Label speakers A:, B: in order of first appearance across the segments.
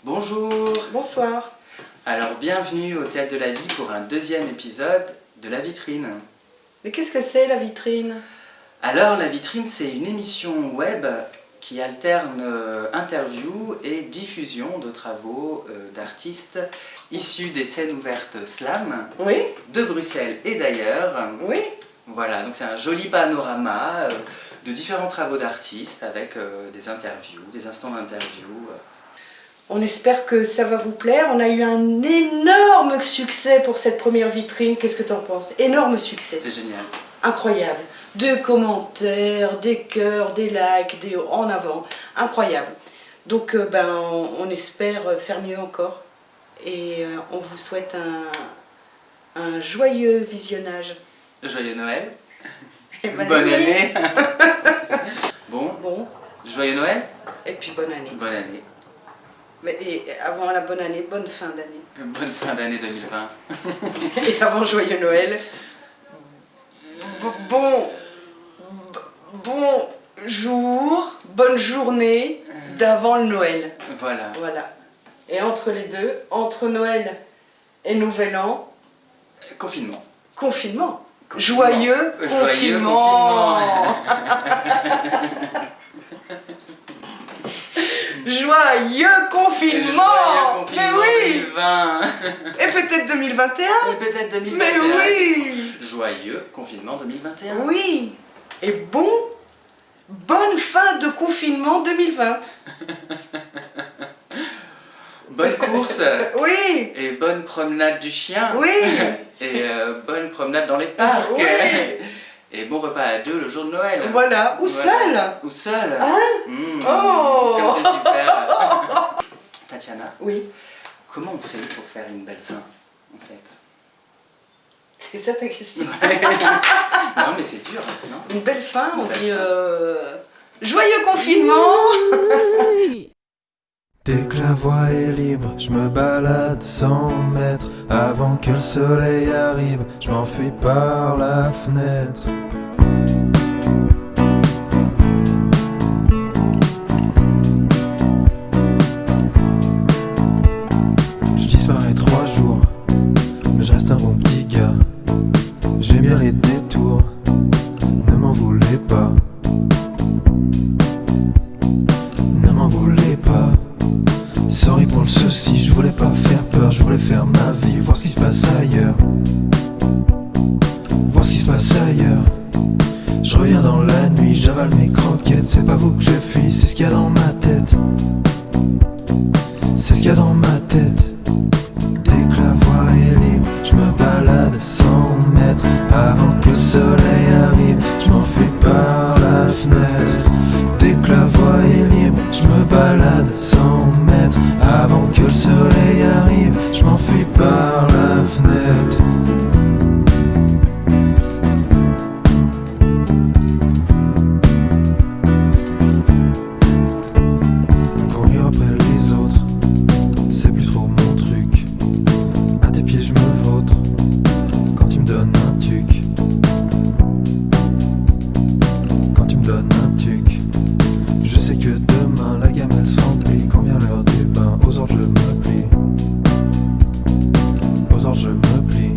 A: Bonjour.
B: Bonsoir.
A: Alors bienvenue au Théâtre de la Vie pour un deuxième épisode de La Vitrine.
B: Mais qu'est-ce que c'est la vitrine?
A: Alors La Vitrine, c'est une émission web qui alterne interviews et diffusion de travaux d'artistes issus des scènes ouvertes slam
B: Oui.
A: de Bruxelles et d'ailleurs.
B: Oui.
A: Voilà, donc c'est un joli panorama de différents travaux d'artistes avec des interviews, des instants d'interview.
B: On espère que ça va vous plaire. On a eu un énorme succès pour cette première vitrine. Qu'est-ce que tu en penses? Énorme succès.
A: C'était génial.
B: Incroyable. Des commentaires, des cœurs, des likes, des en avant. Incroyable. Donc on espère faire mieux encore. Et on vous souhaite un joyeux visionnage.
A: Joyeux Noël.
B: Et
A: bonne année. Bon, joyeux Noël.
B: Et puis bonne année.
A: Bonne année.
B: Et avant la bonne année, bonne fin d'année.
A: Bonne fin d'année 2020.
B: Et avant joyeux Noël, bon jour, bonne journée d'avant le Noël.
A: Voilà.
B: Et entre les deux, entre Noël et Nouvel An,
A: Confinement.
B: Joyeux confinement. Joyeux confinement. Mais oui.
A: 2020.
B: Et peut-être 2021. Mais oui.
A: Joyeux confinement 2021.
B: Oui. Et bonne fin de confinement 2020.
A: Bonne course.
B: Oui.
A: Et bonne promenade du chien.
B: Oui.
A: Et bonne promenade dans les parcs.
B: Oui.
A: Et bon repas à deux le jour de Noël.
B: Voilà. Ou seul. Hein? Oh.
A: Comme c'est super. Tatiana.
B: Oui.
A: Comment on fait pour faire une belle fin, en fait?
B: C'est ça ta question?
A: Non mais c'est dur, non?
B: Une belle fin, on dit joyeux confinement.
C: Dès que la voie est libre, je me balade 100 mètres. Avant que le soleil arrive, je m'enfuis par la fenêtre. Je disparais 3 jours, mais je reste un bon petit gars. J'aime bien les détours, ne m'en voulez pas. Ne m'en voulez pas. Sorry pour le souci, je voulais pas faire peur, je voulais faire ma vie, voir ce qui se passe ailleurs. Voir ce qui se passe ailleurs. Je reviens dans la nuit, j'avale mes croquettes, c'est pas vous que je fuis, c'est ce qu'il y a dans ma tête. C'est ce qu'il y a dans ma tête. Dès que la voie est libre, je me balade 100 mètres. Avant que le soleil arrive, je m'enfuis par la fenêtre. Dès que la voie est libre, je me balade 100 mètres. Avant que le soleil arrive, je m'enfuis par la fenêtre. Courir après les autres, c'est plus trop mon truc. À tes pieds je me vautre, quand tu me donnes un tuc. Quand tu me donnes un tuc. Je sais que demain la gamme elle se remplit. Quand vient l'heure des bains, aux ordres je me plie. Aux ordres je me plie.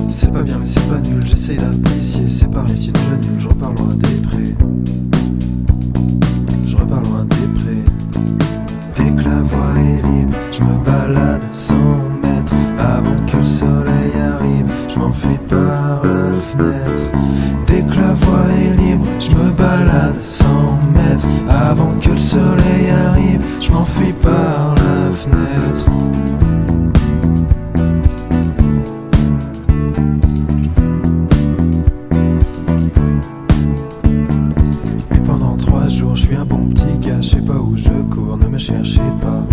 C: C'est pas bien mais c'est pas nul, j'essaye d'apprécier. C'est pareil si déjà nul, je repars loin des prés. Je repars loin des prés. Dès que la voie est libre, je me balade 100 mètres. Avant que le soleil arrive, je m'enfuis par la fenêtre. Dès que la voie est libre, je me balade 100 mètres. Avant que le soleil arrive, je m'enfuis par la fenêtre. Et pendant 3 jours, je suis un bon petit gars, je sais pas où je cours, ne me cherchez pas.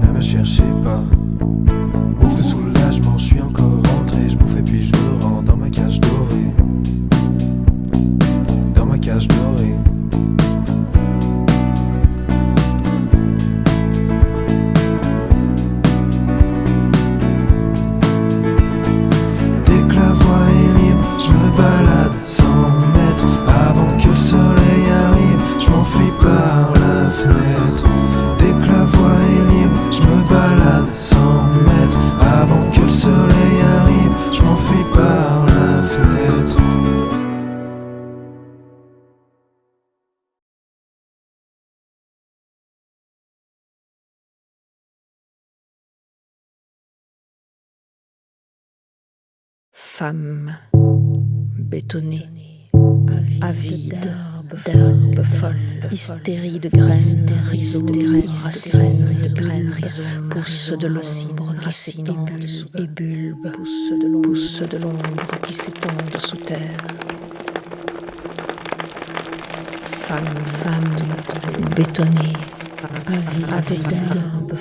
C: Ne me cherchez pas. Ouf de soulagement, je suis encore rentré, je bouffe et puis je me rends dans ma cage dorée.
D: Femme bétonnée, avide d'herbes folles, hystérie de graines, rhizomes, racines de graines, pousse de l'ombre qui s'étend et bulbe, pousse de l'ombre qui s'étend sous terre. Femme bétonnée, avide d'herbes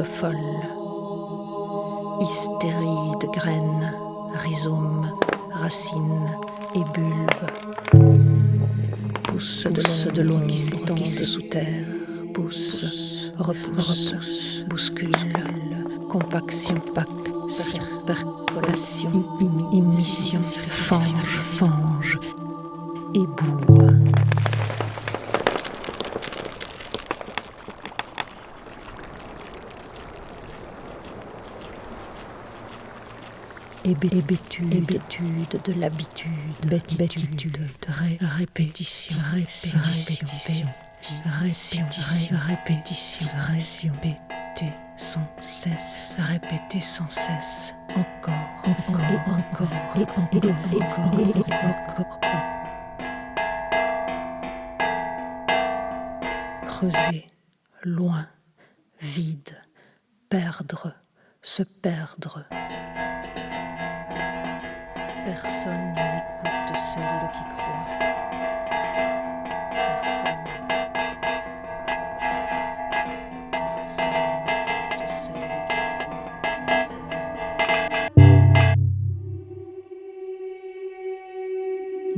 D: folles, hystérie de graines, rhizomes, racines et bulbes, pousse de l'ombre qui s'étend sous terre, pousse, repousse, bouscule, compaction, cirpercolation, émission, fange, éboule. Hébétude de l'habitude, bêtitude, répétition, sans cesse, répéter sans cesse, encore, et encore. Creuser, loin, vide, perdre, se perdre. Personne n'écoute celle qui croit. Personne n'écoute celle qui croit.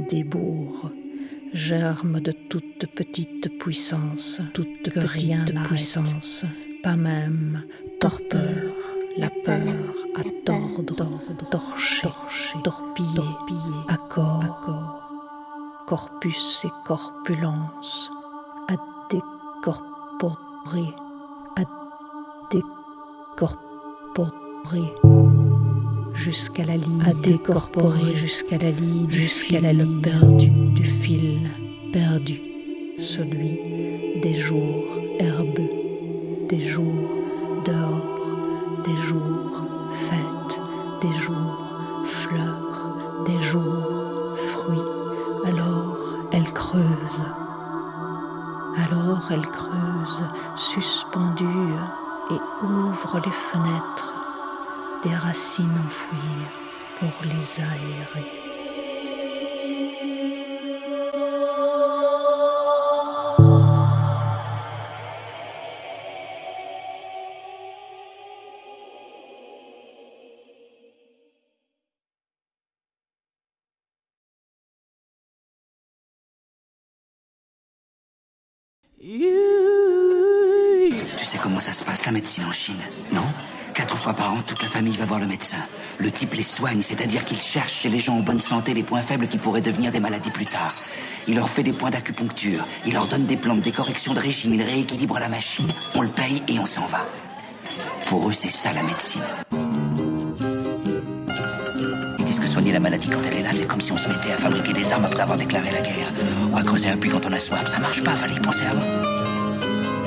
D: Des bourgs, germes de toute petite puissance, toute petite puissance, pas même torpeur. La peur à tordre, torcher, torpiller, accord, corpus et corpulence, à décorporer, jusqu'à la ligne, à décorporer jusqu'à la ligne, jusqu'à la ligne perdue du fil, perdu, celui des jours herbeux, des jours dehors. Des jours fêtes, des jours fleurs, des jours fruits. Alors elle creuse, suspendue et ouvre les fenêtres, des racines enfouies pour les aérer.
E: Tu sais comment ça se passe la médecine en Chine, non ? 4 fois par an, toute la famille va voir le médecin. Le type les soigne, c'est-à-dire qu'il cherche chez les gens en bonne santé les points faibles qui pourraient devenir des maladies plus tard. Il leur fait des points d'acupuncture, il leur donne des plantes, des corrections de régime, il rééquilibre la machine, on le paye et on s'en va. Pour eux, c'est ça la médecine. Ils disent que soigner la maladie quand elle est là, c'est comme si on se mettait à fabriquer des armes après avoir déclaré la guerre. On va creuser un puits quand on a soif, ça marche pas, fallait y penser avant.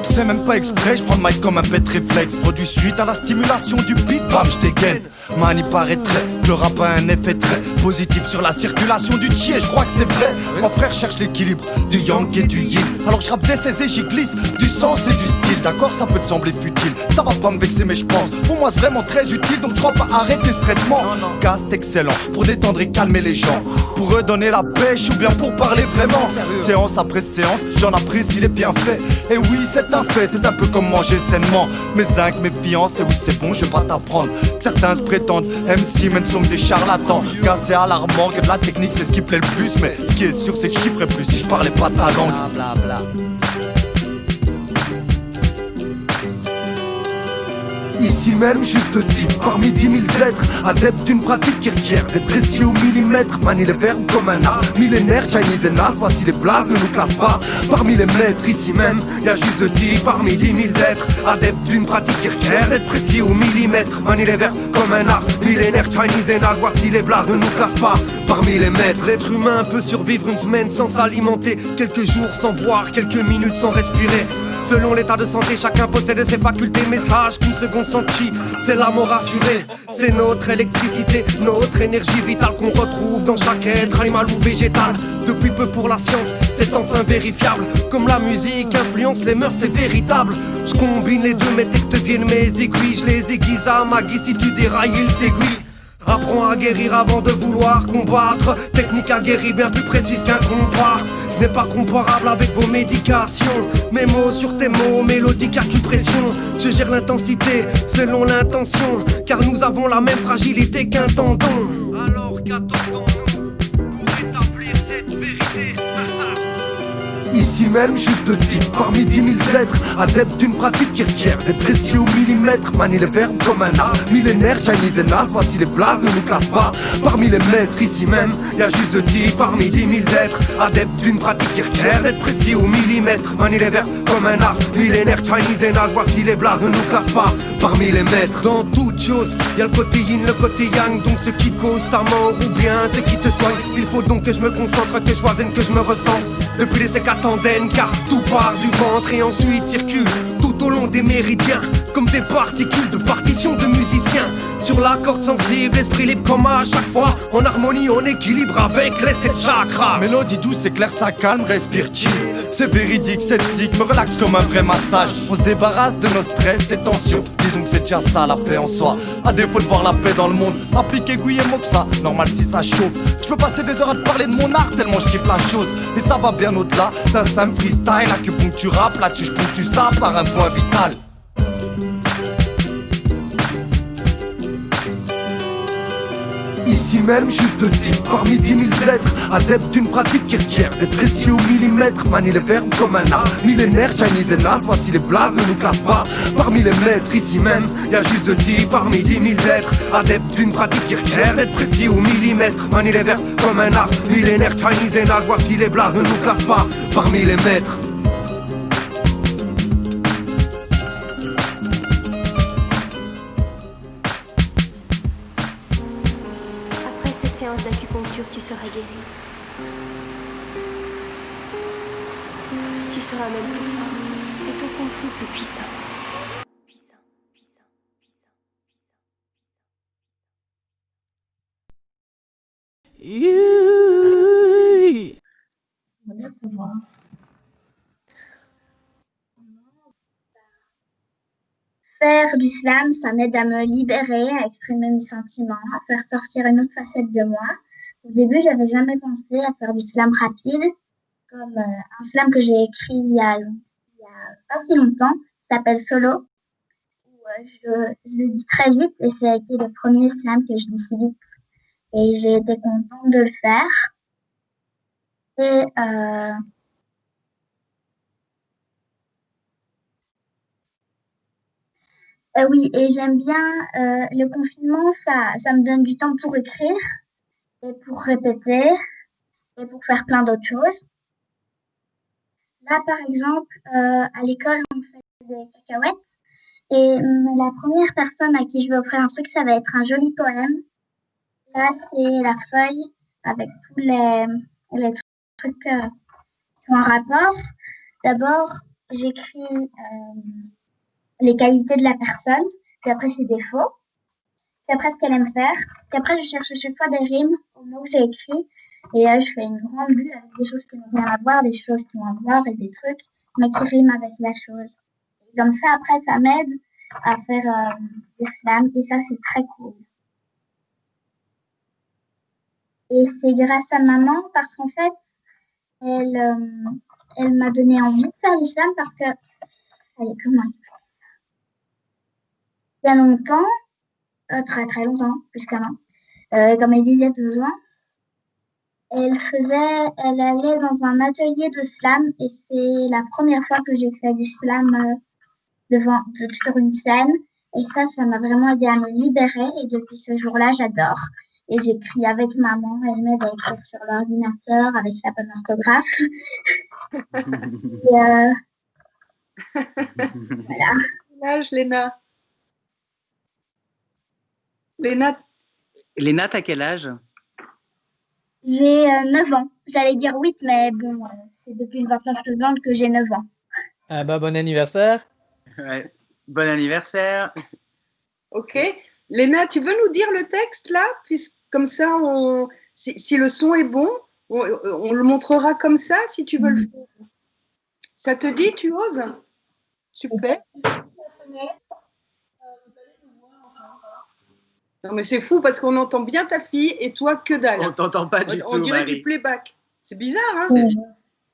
F: C'est même pas exprès, je prends le mic comme un bête réflexe. Produit suite à la stimulation du beat, bam, je dégaine. Man, il paraîtrait que le rap a un effet très positif sur la circulation du tchi, et je crois que c'est vrai. Mon frère cherche l'équilibre du yang et du yin. Alors je rappe des et j'y glisse du sens et du style. D'accord, ça peut te sembler futile, ça va pas me vexer mais je pense pour moi c'est vraiment très utile. Donc je crois pas arrêter ce traitement. Cast excellent pour détendre et calmer les gens, pour redonner la pêche ou bien pour parler vraiment. Séance après séance, j'en apprécie les bienfaits. Et oui, c'est un fait, c'est un peu comme manger sainement. Mes zinc, mes fiances, et oui c'est bon, je vais pas t'apprendre que certains se prétendent MC mais ne sont que des charlatans. Car c'est alarmant que de la technique c'est ce qui plaît le plus. Mais ce qui est sûr c'est que je kifferais plus si je parlais pas ta langue. Ici même, juste de type, parmi 10 000 êtres, adepte d'une pratique qui requiert d'être précis au millimètre. Manie les verbes comme un art millénaire, Chinese et Nas, voici les blagues, ne nous classent pas parmi les maîtres. Ici même, y'a juste de type, parmi 10 000 êtres, adepte d'une pratique qui requiert d'être précis au millimètre. Manie les verbes comme un art millénaire, Chinese et Nas, voici les blagues, ne nous classent pas parmi les maîtres. L'être humain peut survivre une semaine sans s'alimenter, quelques jours sans boire, quelques minutes sans respirer.
G: Selon l'état de santé, chacun possède ses facultés. Message qu'une seconde sentie, c'est la mort assurée. C'est notre électricité, notre énergie vitale qu'on retrouve dans chaque être animal ou végétal. Depuis peu pour la science, c'est enfin vérifiable. Comme la musique influence les mœurs, c'est véritable. Je combine les deux, mes textes viennent mes aiguilles. Je les aiguise à ma guise, si tu dérailles, il t'aiguille. Apprends à guérir avant de vouloir combattre. Technique à guérir bien plus précise qu'un combat. Ce n'est pas comparable avec vos médications. Mes mots sur tes mots, mélodique acupression. Je gère l'intensité selon l'intention, car nous avons la même fragilité qu'un tendon. Alors qu'attendons-nous pour établir cette vérité?
F: Ici même, juste de type, parmi 10 000 êtres, adeptes d'une pratique qui requiert des précis au millimètre. Manie les verbes comme un art millénaire, Chinese et Nas, voici les blazes, ne nous classent pas. Parmi les maîtres, ici même, y'a juste de type, parmi 10 000 êtres, adeptes d'une pratique qui requiert d'être précis au millimètre. Manie les verbes comme un art millénaire, Chinese et Nas, voici les blazes, ne nous classent pas. Parmi les maîtres,
G: dans toute chose, y'a le côté yin, le côté yang. Donc ce qui cause ta mort ou bien ce qui te soigne. Il faut donc que je me concentre, que je choisine, que je me ressente. Depuis les sécatendaines, car tout part du ventre et ensuite circule tout au long des méridiens, comme des particules de partitions de musiciens. Sur la corde sensible, esprit libre comme à chaque fois. En harmonie, en équilibre avec les 7 chakras.
F: mélodie douce, c'est clair, ça calme, respire chill. C'est véridique, cette cycle me relaxe comme un vrai massage. On se débarrasse de nos stress et tensions. Disons que c'est déjà ça la paix en soi. À défaut de voir la paix dans le monde, applique aiguille et moxa. Normal si ça chauffe. Je peux passer des heures à te parler de mon art tellement je kiffe la chose. Et ça va bien au-delà d'un simple freestyle. Acupuncture rap, là-dessus je ponctue ça par un point vital. Ici même, juste de type, parmi 10 000 êtres, adeptes d'une pratique qui requiert d'être précis au millimètre. Manie les verbes comme un art millénaire, Chinese et Nas, voici les blazes, ne nous classent pas. Parmi les maîtres, ici même, y'a juste de type, parmi 10 000 êtres, adeptes d'une pratique qui requiert d'être précis au millimètre. Manie les verbes comme un art millénaire, Chinese et Nas, voici les blazes, ne nous classent pas. Parmi les maîtres.
H: Cette séance d'acupuncture, tu seras guéri. Tu seras même plus fort et ton kung fu plus puissant. Puissant, puissant, puissant.
I: Faire du slam, ça m'aide à me libérer, à exprimer mes sentiments, à faire sortir une autre facette de moi. Au début, j'avais jamais pensé à faire du slam rapide, comme un slam que j'ai écrit il y a pas si longtemps, qui s'appelle Solo, où je le dis très vite et ça a été le premier slam que je dis si vite. Et j'ai été contente de le faire. Et oui, et j'aime bien le confinement, ça me donne du temps pour écrire et pour répéter et pour faire plein d'autres choses. Là, par exemple, à l'école, on fait des cacahuètes et la première personne à qui je vais offrir un truc, ça va être un joli poème. Là, c'est la feuille avec tous les trucs qui sont en rapport. D'abord, j'écris les qualités de la personne, puis après ses défauts, puis après ce qu'elle aime faire, puis après je cherche à chaque fois des rimes aux mots que j'ai écrits, et je fais une grande bulle avec des choses qui n'ont rien à voir, des choses qui ont à voir, et des trucs, mais qui riment avec la chose. Et comme ça, après, ça m'aide à faire des slams, et ça, c'est très cool. Et c'est grâce à maman, parce qu'en fait, elle m'a donné envie de faire du slam, parce que, allez, comment dire, il y a longtemps, très très longtemps, plus qu'un an, comme elle disait 2 ans, elle allait dans un atelier de slam et c'est la première fois que j'ai fait du slam sur une scène et ça m'a vraiment aidé à me libérer et depuis ce jour-là, j'adore. Et j'écris avec maman, elle m'aide à écrire sur l'ordinateur avec la bonne orthographe. Voilà.
A: L'âge, Léna. Léna, t'as quel âge?
I: J'ai 9 ans. J'allais dire 8, mais bon, c'est depuis le 29 novembre que j'ai 9 ans.
J: Ah bah, bon anniversaire.
A: Ouais. Bon anniversaire.
B: Ok. Léna, tu veux nous dire le texte là? Comme ça, si le son est bon, on le montrera comme ça si tu veux le faire. Ça te dit, tu oses? Super. Non mais c'est fou parce qu'on entend bien ta fille et toi que dalle.
A: On t'entend pas du tout,
B: On dirait
A: Marie.
B: du playback. C'est bizarre, hein?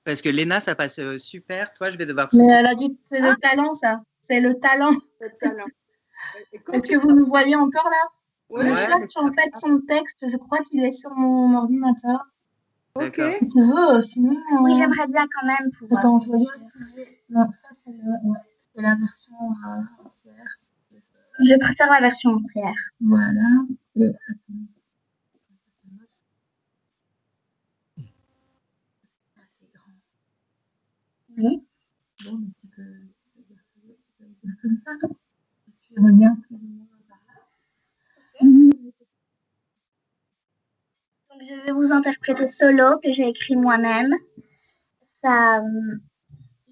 A: Parce que Léna, ça passe super. Toi, je vais devoir te
K: Mais
A: soutenir.
K: elle a dit que c'est le talent, ça. C'est le talent.
B: Le talent.
K: Est-ce que vous nous voyez encore là?
B: Ouais.
K: Je cherche en fait son texte. Je crois qu'il est sur mon ordinateur.
B: Ok.
K: Si tu veux, sinon.
I: Oui, j'aimerais bien quand même pouvoir.
K: Attends, je regarde si j'ai. Non, ça c'est la version entière.
I: Je préfère la version entière.
K: Voilà. Et attends. C'est grand.
I: Oui.
K: Bon, mais tu peux faire comme ça. Tu regardes plus ou moins par là.
I: Donc, je vais vous interpréter Solo, que j'ai écrit moi-même. Ça,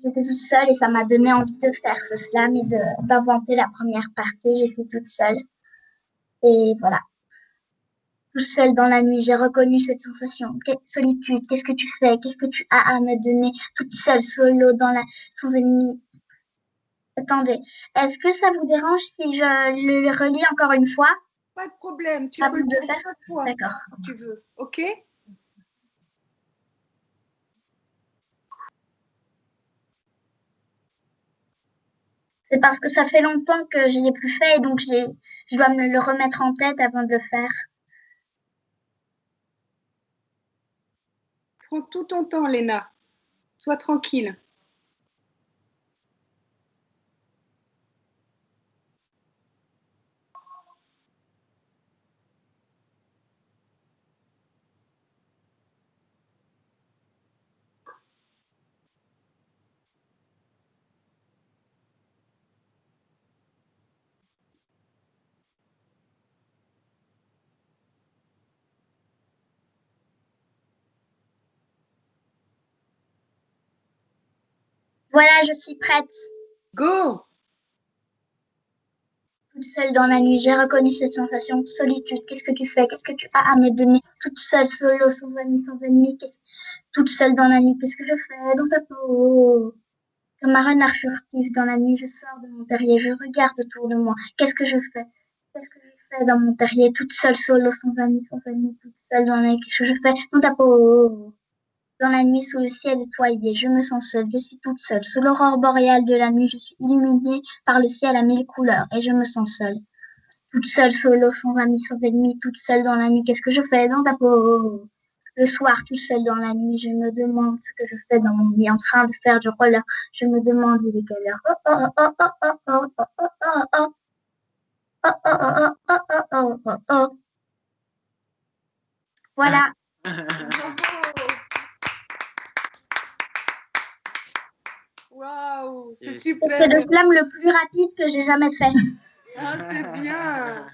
I: j'étais toute seule et ça m'a donné envie de faire ce slam et d'inventer la première partie. J'étais toute seule. Et voilà. Toute seule dans la nuit, j'ai reconnu cette sensation. Solitude, qu'est-ce que tu fais? Qu'est-ce que tu as à me donner? Toute seule, solo, sans ennemi. Attendez, est-ce que ça vous dérange si je le relis encore une fois?
B: Pas de problème, tu
I: À
B: peux
I: vous
B: le
I: de faire?
B: toi,
I: D'accord.
B: si tu veux. Ok?
I: C'est parce que ça fait longtemps que je l'ai plus fait et donc je dois me le remettre en tête avant de le faire.
B: Prends tout ton temps, Léna. Sois tranquille.
I: Voilà, je suis prête.
B: Go!
I: Toute seule dans la nuit, j'ai reconnu cette sensation de solitude. Qu'est-ce que tu fais? Qu'est-ce que tu as à me donner? Toute seule, solo, sans amis, sans ennemis. Toute seule dans la nuit, qu'est-ce que je fais dans ta peau? Comme un renard furtif dans la nuit, je sors de mon terrier, je regarde autour de moi. Qu'est-ce que je fais? Qu'est-ce que je fais dans mon terrier? Toute seule, solo, sans amis, toute seule dans la nuit. Qu'est-ce que je fais dans ta peau? Dans la nuit, sous le ciel étoilé, je me sens seule, je suis toute seule. Sous l'aurore boréale de la nuit, je suis illuminée par le ciel à 1000 couleurs et je me sens seule. Toute seule, solo, sans amis, sans ennemis, toute seule dans la nuit. Qu'est-ce que je fais dans ta peau? Le soir, toute seule dans la nuit, je me demande ce que je fais dans mon lit en train de faire du roller. Je me demande il est quelle heure. Oh oh oh oh oh oh oh oh oh. Oh oh oh oh oh oh oh oh. Voilà.
B: Waouh, c'est
I: C'est
B: super.
I: le slam le plus rapide que j'ai jamais fait.
B: Ah, c'est bien.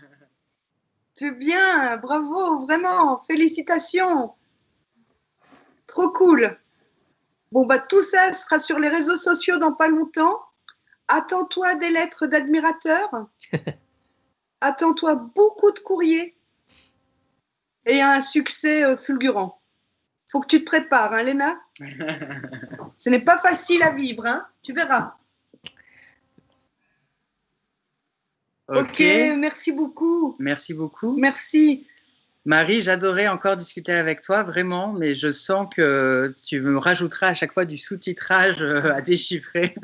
B: C'est bien, bravo, vraiment, félicitations. Trop cool. Bon, bah tout ça sera sur les réseaux sociaux dans pas longtemps. Attends-toi des lettres d'admirateurs. Attends-toi beaucoup de courriers. Et un succès fulgurant. Faut que tu te prépares, hein, Léna? Ce n'est pas facile à vivre, hein? Tu verras. Ok, merci beaucoup.
A: Merci beaucoup.
B: Merci.
A: Marie, j'adorais encore discuter avec toi, vraiment, mais je sens que tu me rajouteras à chaque fois du sous-titrage à déchiffrer.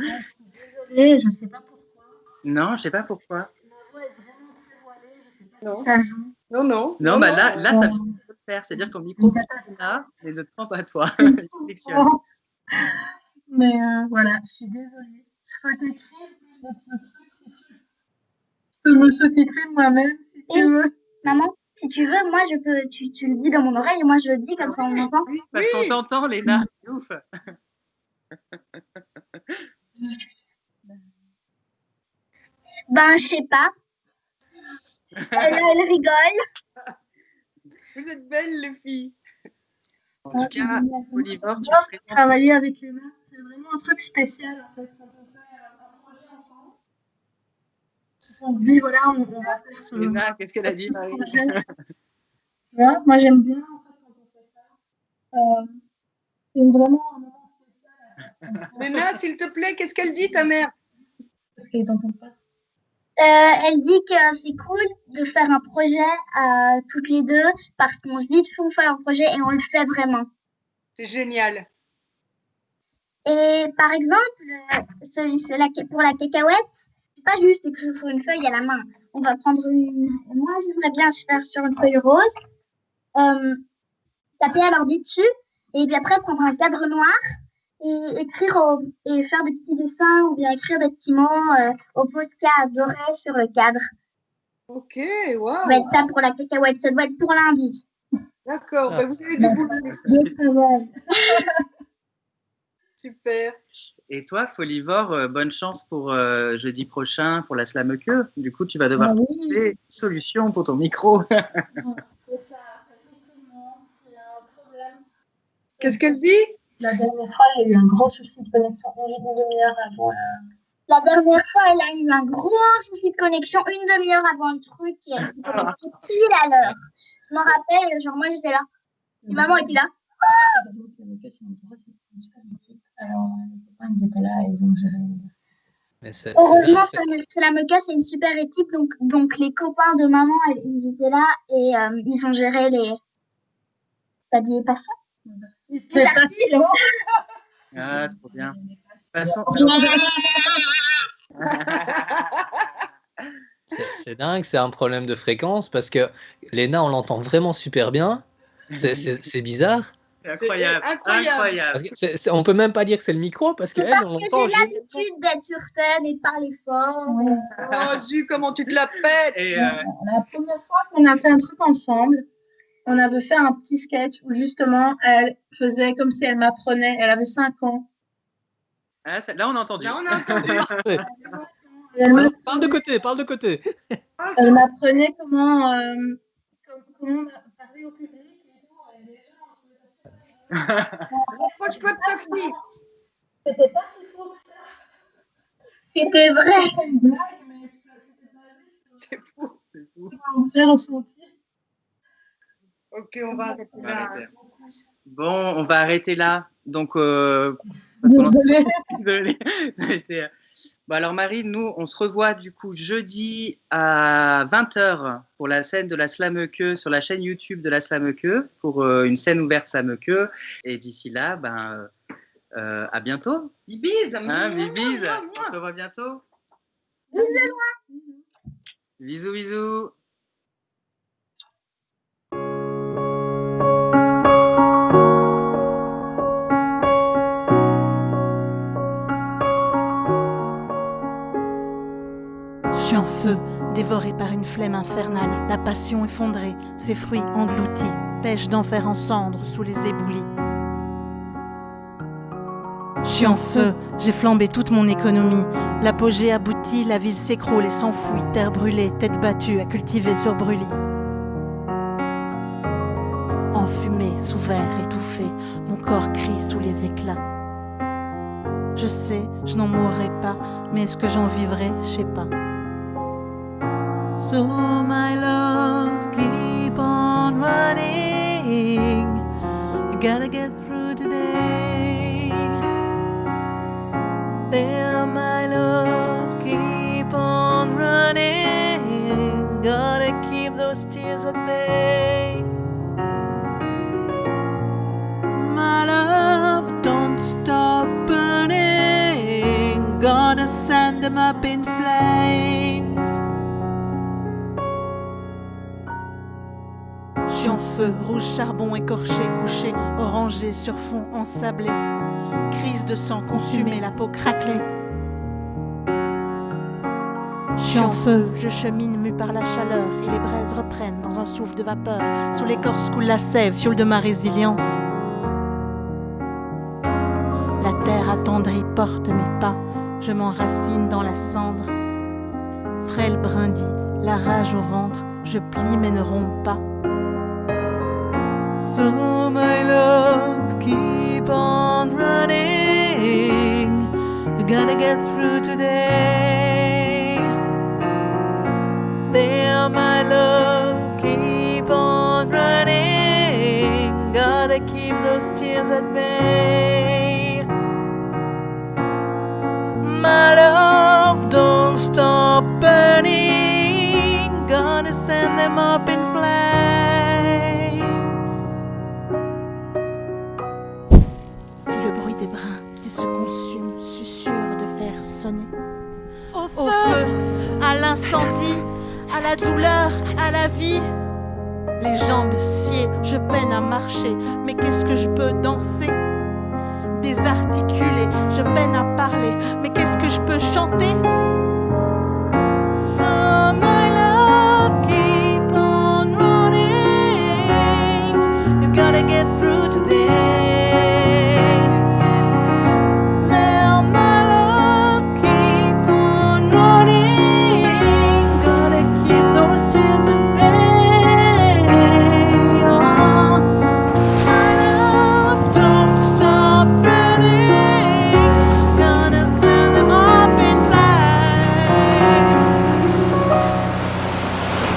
K: Désolée, je ne sais pas pourquoi.
A: Non, je sais pas pourquoi.
K: Ma voix est vraiment très voilée, je sais pas
B: Non.
K: si ça joue.
B: Non, non.
A: Non, bah là, ça vient de le faire. C'est-à-dire que ton micro est là, mais ne te prends pas toi.
K: Mais voilà, je suis désolée. Je peux t'écrire le truc si tu veux. Je peux me sous-titrer moi-même si tu veux.
I: Maman, si tu veux, moi je peux. Tu le dis dans mon oreille et moi je le dis comme ça on m'entend.
A: Oui, parce qu'on t'entend, Léna. C'est ouf.
I: Ben, je sais pas. Elle rigole.
B: Vous êtes belles, les filles.
A: En tout cas, Oliver, tu
K: travailler avec les mains, c'est c'est vraiment un truc spécial en fait quand on fait un projet ensemble. On se dit voilà, on va faire ce
A: Léna, qu'est-ce qu'elle a dit, Marie?
K: projet. Tu vois, moi j'aime bien en fait quand on fait ça. C'est vraiment un moment spécial.
B: Léna, s'il te plaît, qu'est-ce qu'elle dit, ta mère?
K: Parce qu'ils n'entendent pas.
I: Elle dit que c'est cool de faire un projet toutes les deux parce qu'on se dit faut faire un projet et on le fait vraiment.
B: C'est génial.
I: Et par exemple, celui-là pour la cacahuète, c'est pas juste écrire sur une feuille à la main. On va prendre moi j'aimerais bien faire sur une feuille rose, taper à l'ordi dessus et puis après prendre un cadre noir et écrire et faire des petits dessins ou bien écrire des petits mots au Posca doré sur le cadre.
B: Ok,
I: Ça
B: waouh.
I: doit être ça pour la cacahuète, ça doit être pour lundi.
B: D'accord, bah, vous avez du boulot.
K: Bien travail.
B: Super.
A: Et toi, Folivore, bonne chance pour jeudi prochain pour la Slamqueux. Du coup, tu vas devoir trouver une solution pour ton micro.
K: C'est ça, effectivement, c'est un problème.
B: Qu'est-ce qu'elle dit?
K: La dernière fois, j'ai eu un gros souci de connexion une demi-heure avant.
I: La dernière fois, elle a eu un gros souci de connexion une demi-heure avant le truc et elle s'est connectée pile à l'heure. Je m'en rappelle, genre moi j'étais là. Et maman était là.
K: Alors, les copains, ils étaient là et ils ont géré.
J: Mais
I: Heureusement, Slamqueux, c'est une super équipe. Donc les copains de maman, ils étaient là et ils ont géré les. T'as dit les patients?
K: Les patients.
A: Ah, trop bien. De toute façon,
J: c'est dingue, c'est un problème de fréquence parce que Léna, on l'entend vraiment super bien. C'est bizarre.
A: c'est incroyable.
B: incroyable.
J: Parce que on peut même pas dire que c'est le micro parce
I: C'est
J: qu'elle,
I: parce
J: on
I: que
J: l'entend.
I: j'ai l'habitude d'être sur scène et de parler fort.
B: Oh, Zu, comment tu te la pètes.
A: Et
K: La première fois qu'on a fait un truc ensemble, on avait fait un petit sketch où justement, elle faisait comme si elle m'apprenait. Elle avait 5 ans.
A: ah, là, on a entendu.
B: Là, on a entendu.
K: Et elle m'a-
J: Parle de côté.
K: elle m'apprenait comment parler au public et tout. Et les gens,
B: Approche-toi de ta fille.
K: c'était pas si faux que ça.
I: C'était vrai.
K: C'était une blague, mais c'était basé sur
A: C'est fou. C'est fou.
K: un vrai ressenti.
B: Ok, on va arrêter
A: On va
B: là.
A: arrêter. Bon, on va arrêter là. Donc, parce qu'on
K: Désolée.
A: Désolé. Ça a été, Bon, alors Marie, nous, on se revoit du coup jeudi à 20h pour la scène de la Slamqueux sur la chaîne YouTube de la Slamqueux pour une scène ouverte Slamqueux. Et d'ici là, à bientôt.
B: Bibise.
A: Hein, bibise. On se revoit bientôt.
I: Bisous de loin.
A: Bisous, bisous.
L: Je suis en feu, dévoré par une flemme infernale, la passion effondrée, ses fruits engloutis, pêche d'enfer en cendres sous les éboulis. Je suis en feu, j'ai flambé toute mon économie, l'apogée aboutit, la ville s'écroule et s'enfouit, terre brûlée, tête battue à cultiver sur brûlis. Enfumé, sous verre, étouffé, mon corps crie sous les éclats. Je sais, je n'en mourrai pas, mais est-ce que j'en vivrai, je sais pas. So my love, keep on running. You gotta get through today. There, my love, keep on running. Gotta keep those tears at bay. My love, don't stop burning. Gotta send them up in flames. Je suis en feu, rouge charbon écorché, couché, orangé sur fond ensablé. Crise de sang consumé, la peau craquelée. Je suis en feu, je chemine mu par la chaleur et les braises reprennent dans un souffle de vapeur. Sous l'écorce coule la sève, fioul de ma résilience. La terre attendrie porte mes pas, je m'enracine dans la cendre. Frêle brindille, la rage au ventre, je plie mais ne romps pas. So my love, keep on running. get through today. There, my love, keep on running. Gotta keep those tears at bay. My love, don't stop burning. Gonna send them up in flames. Si le bruit des brins qui se consument susurre de faire sonner au feu, à l'incendie, à la douleur, à la vie. Les jambes sciées, je peine à marcher, mais qu'est-ce que je peux danser? Désarticulée, je peine à parler, mais qu'est-ce que je peux chanter? So my love, keep on running. You gotta get through today. Now my love, keep on running. Gotta keep those tears at bay. Oh, my love, don't stop running. Gonna send them up in flames.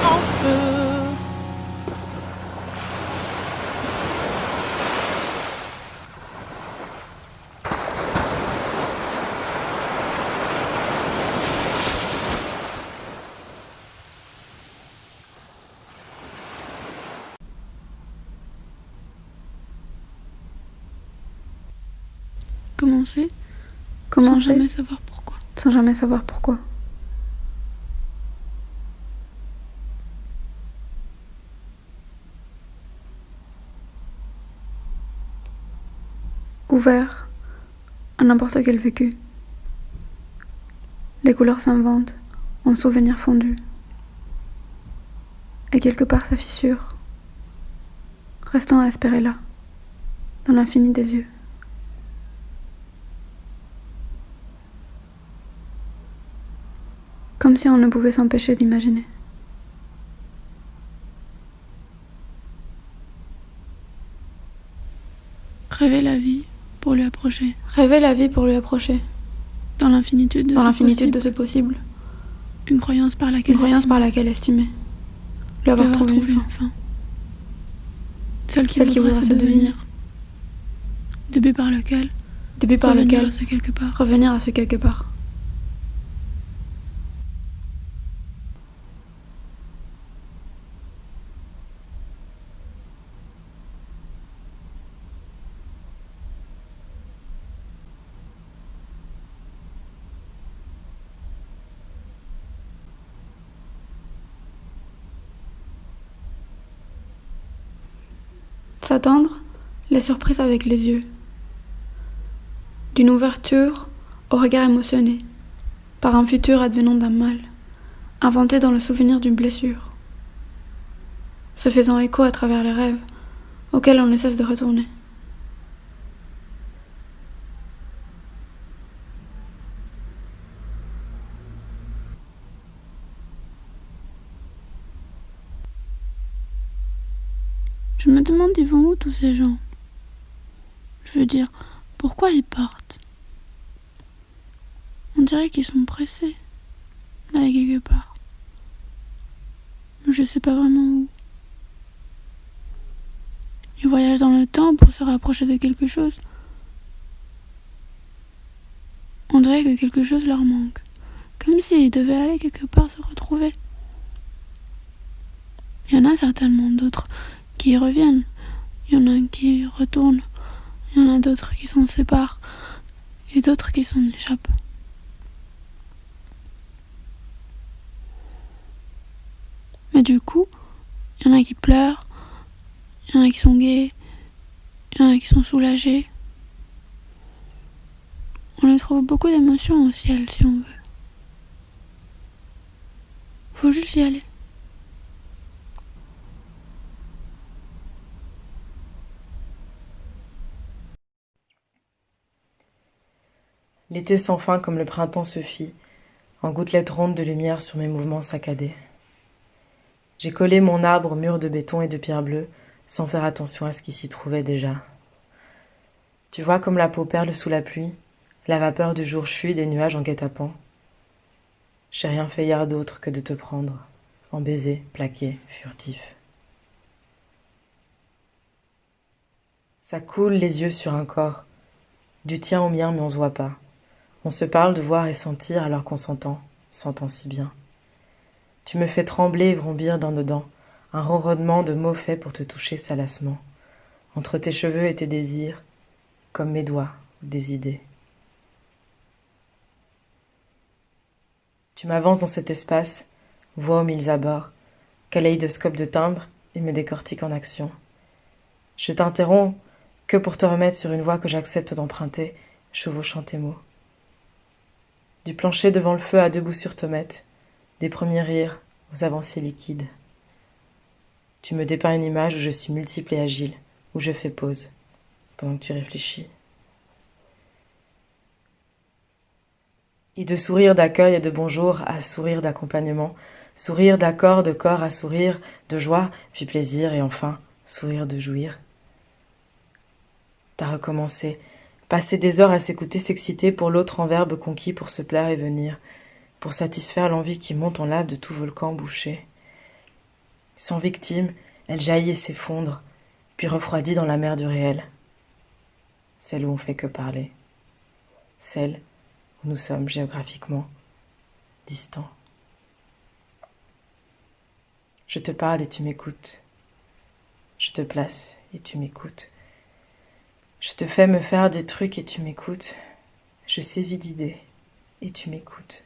L: En feu.
M: Commencer sans jamais savoir pourquoi. Sans jamais savoir pourquoi. Ouvert à n'importe quel vécu. Les couleurs s'inventent en souvenirs fondus. Et quelque part sa fissure, restant à espérer là, dans l'infini des yeux. Comme si on ne pouvait s'empêcher d'imaginer.
N: Rêver la vie pour lui approcher.
M: Rêver la vie pour lui approcher.
N: Dans l'infinitude
M: de ce possible.
N: Une croyance par laquelle
M: estimer. Lui avoir trouvé
N: enfin. Celle qui voudra se devenir. Début par lequel revenir
M: à ce quelque part. S'attendre les surprises avec les yeux. D'une ouverture au regard émotionné, par un futur advenant d'un mal, inventé dans le souvenir d'une blessure, se faisant écho à travers les rêves auxquels on ne cesse de retourner.
N: Je me demande, ils vont où tous ces gens? Je veux dire, pourquoi ils partent? On dirait qu'ils sont pressés d'aller quelque part. Mais je sais pas vraiment où. Ils voyagent dans le temps pour se rapprocher de quelque chose. On dirait que quelque chose leur manque. Comme s'ils devaient aller quelque part se retrouver. Il y en a certainement d'autres qui y reviennent, il y en a qui retournent, il y en a d'autres qui s'en séparent et d'autres qui s'en échappent. Mais du coup, il y en a qui pleurent, il y en a qui sont gais, il y en a qui sont soulagés. On y trouve beaucoup d'émotions au ciel si on veut. Faut juste y aller.
O: L'été sans fin comme le printemps se fit, en gouttelettes rondes de lumière sur mes mouvements saccadés. J'ai collé mon arbre au mur de béton et de pierre bleue, sans faire attention à ce qui s'y trouvait déjà. Tu vois comme la peau perle sous la pluie, la vapeur du jour chuit des nuages en guet-apens. J'ai rien fait hier d'autre que de te prendre, en baiser, plaqué, furtif. Ça coule les yeux sur un corps, du tien au mien mais on se voit pas. On se parle de voir et sentir alors qu'on s'entend si bien. Tu me fais trembler et vrombir d'un dedans, un ronronnement de mots faits pour te toucher salacement, entre tes cheveux et tes désirs, comme mes doigts ou des idées. Tu m'avances dans cet espace, voix aux mille abords, kaléidoscope de timbres et me décortique en action. Je t'interromps que pour te remettre sur une voie que j'accepte d'emprunter, chevauchant tes mots. Du plancher devant le feu à debout sur tomate, des premiers rires aux avancées liquides. Tu me dépeins une image où je suis multiple et agile, où je fais pause, pendant que tu réfléchis. Et de sourire d'accueil et de bonjour à sourire d'accompagnement, sourire d'accord de corps à sourire de joie, puis plaisir et enfin sourire de jouir. T'as recommencé, passer des heures à s'écouter s'exciter pour l'autre en verbe conquis pour se plaire et venir, pour satisfaire l'envie qui monte en lave de tout volcan bouché. Sans victime, elle jaillit et s'effondre, puis refroidit dans la mer du réel. Celle où on fait que parler. Celle où nous sommes géographiquement distants. Je te parle et tu m'écoutes. Je te place et tu m'écoutes. Je te fais me faire des trucs et tu m'écoutes. Je sévis d'idées et tu m'écoutes.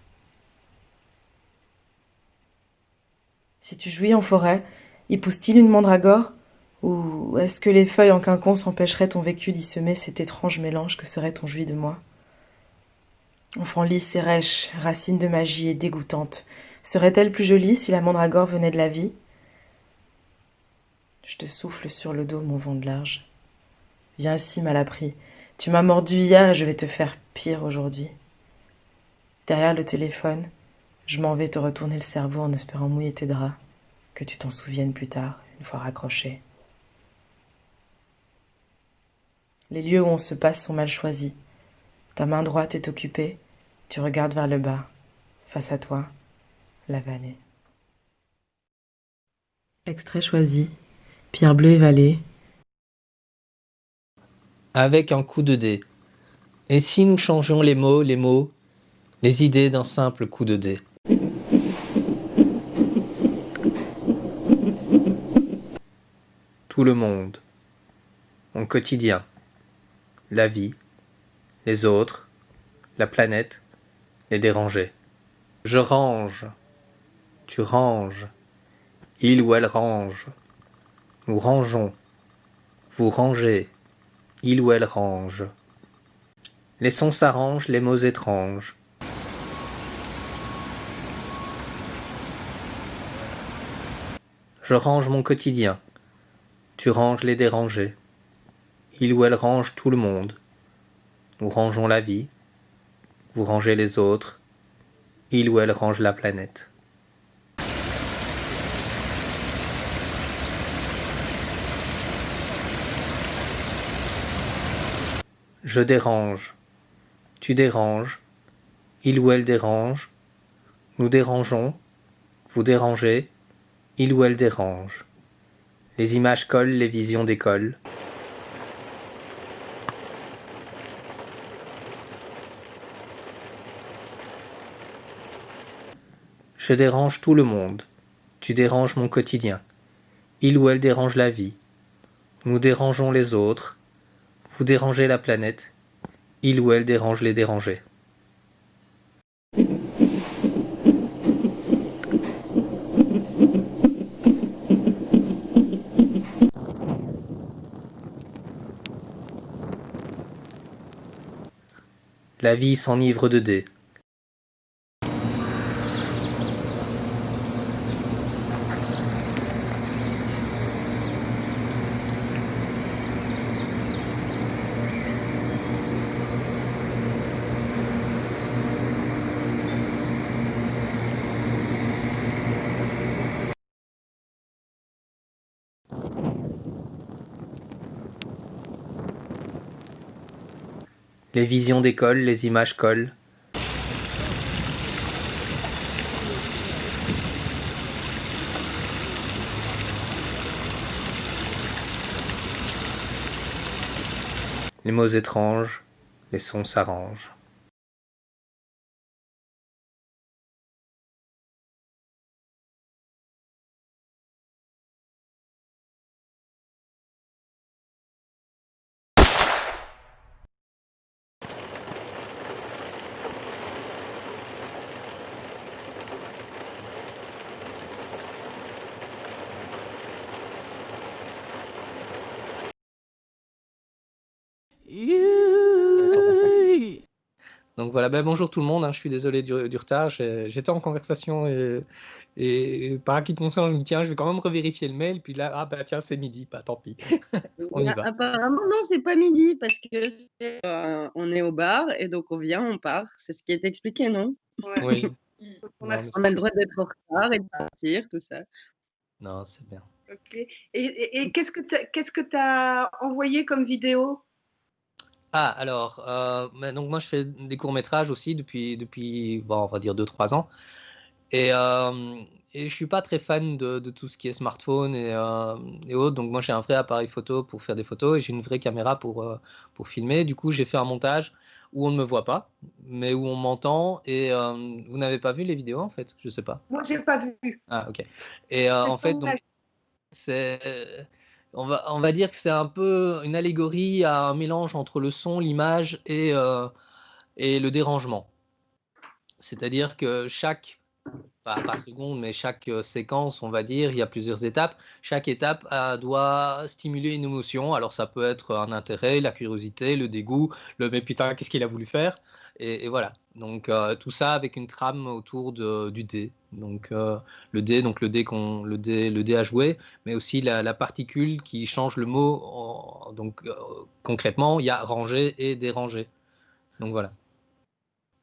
O: Si tu jouis en forêt, y pousse-t-il une mandragore? Ou est-ce que les feuilles en quinconce empêcheraient ton vécu d'y semer cet étrange mélange que serait ton jouit de moi? Enfant lisse et rêche, racine de magie et dégoûtante, serait-elle plus jolie si la mandragore venait de la vie? Je te souffle sur le dos mon vent de large. Viens ici, malappris. Tu m'as mordu hier et je vais te faire pire aujourd'hui. Derrière le téléphone, je m'en vais te retourner le cerveau en espérant mouiller tes draps, que tu t'en souviennes plus tard, une fois raccroché. Les lieux où on se passe sont mal choisis. Ta main droite est occupée, tu regardes vers le bas. Face à toi, la vallée. Extrait choisi. Pierre Bleu et Vallée.
J: Avec un coup de dé. Et si nous changions les mots, les idées d'un simple coup de dé? Tout le monde, mon quotidien, la vie, les autres, la planète, les dérangés. Je range, tu ranges, il ou elle range, nous rangeons, vous rangez, il ou elle range. Les sons s'arrangent, les mots étranges. Je range mon quotidien, tu ranges les dérangés. Il ou elle range tout le monde. Nous rangeons la vie, vous rangez les autres. Il ou elle range la planète. Je dérange, tu déranges, il ou elle dérange, nous dérangeons, vous dérangez, il ou elle dérange. Les images collent, les visions décollent. Je dérange tout le monde, tu déranges mon quotidien, il ou elle dérange la vie, nous dérangeons les autres, vous dérangez la planète, il ou elle dérange les dérangés. La vie s'enivre de dés. Les visions décollent, les images collent. Les mots étranges, les sons s'arrangent. Donc voilà, bonjour tout le monde, je suis désolé du retard, j'étais en conversation et par acquis de conscience, je me dis tiens, je vais quand même revérifier le mail, puis là, tiens, c'est midi, tant pis, on y va.
P: Apparemment, non, c'est pas midi, parce que on est au bar, et donc on vient, on part, c'est ce qui est expliqué, non?
J: Oui.
P: On a le droit d'être en retard et de partir, tout ça.
J: Non, c'est bien.
Q: Ok. Et qu'est-ce que tu as envoyé comme vidéo?
J: Ah, alors, donc moi je fais des courts-métrages aussi depuis bon, on va dire 2-3 ans. Et je suis pas très fan de tout ce qui est smartphone et autres. Donc moi j'ai un vrai appareil photo pour faire des photos et j'ai une vraie caméra pour filmer. Du coup j'ai fait un montage où on ne me voit pas, mais où on m'entend. Et vous n'avez pas vu les vidéos en fait? Je sais pas.
Q: Moi j'ai pas vu.
J: Ah ok. Et en fait donc c'est on va dire que c'est un peu une allégorie à un mélange entre le son, l'image et le dérangement. C'est-à-dire que pas seconde, mais chaque séquence, on va dire, il y a plusieurs étapes. Chaque étape doit stimuler une émotion. Alors ça peut être un intérêt, la curiosité, le dégoût, le mais putain, qu'est-ce qu'il a voulu faire? Et voilà. Donc tout ça avec une trame autour du dé. Donc le dé, le dé à jouer, mais aussi la particule qui change le mot. Donc concrètement, il y a ranger et déranger. Donc voilà.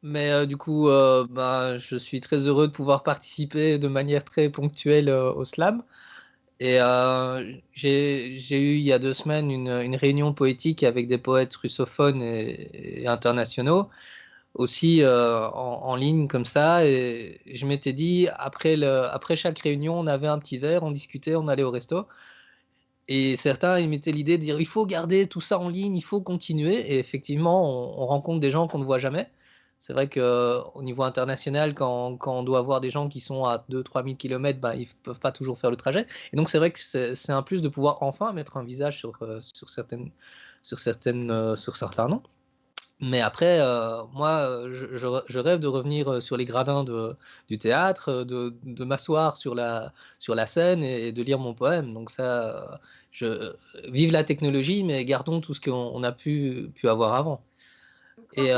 J: Mais du coup, je suis très heureux de pouvoir participer de manière très ponctuelle au slam. Et j'ai eu il y a 2 semaines une réunion poétique avec des poètes russophones et internationaux, aussi en ligne comme ça. Et je m'étais dit, après chaque réunion, on avait un petit verre, on discutait, on allait au resto. Et certains, ils mettaient l'idée de dire, il faut garder tout ça en ligne, il faut continuer. Et effectivement, on rencontre des gens qu'on ne voit jamais. C'est vrai qu'au niveau international, quand on doit voir des gens qui sont à 2-3 000 km, ils ne peuvent pas toujours faire le trajet. Et donc, c'est vrai que c'est un plus de pouvoir enfin mettre un visage sur certains noms. Mais après, moi, je rêve de revenir sur les gradins du théâtre, de m'asseoir sur la scène et de lire mon poème. Donc ça, vive la technologie, mais gardons tout ce qu'on a pu avoir avant. Et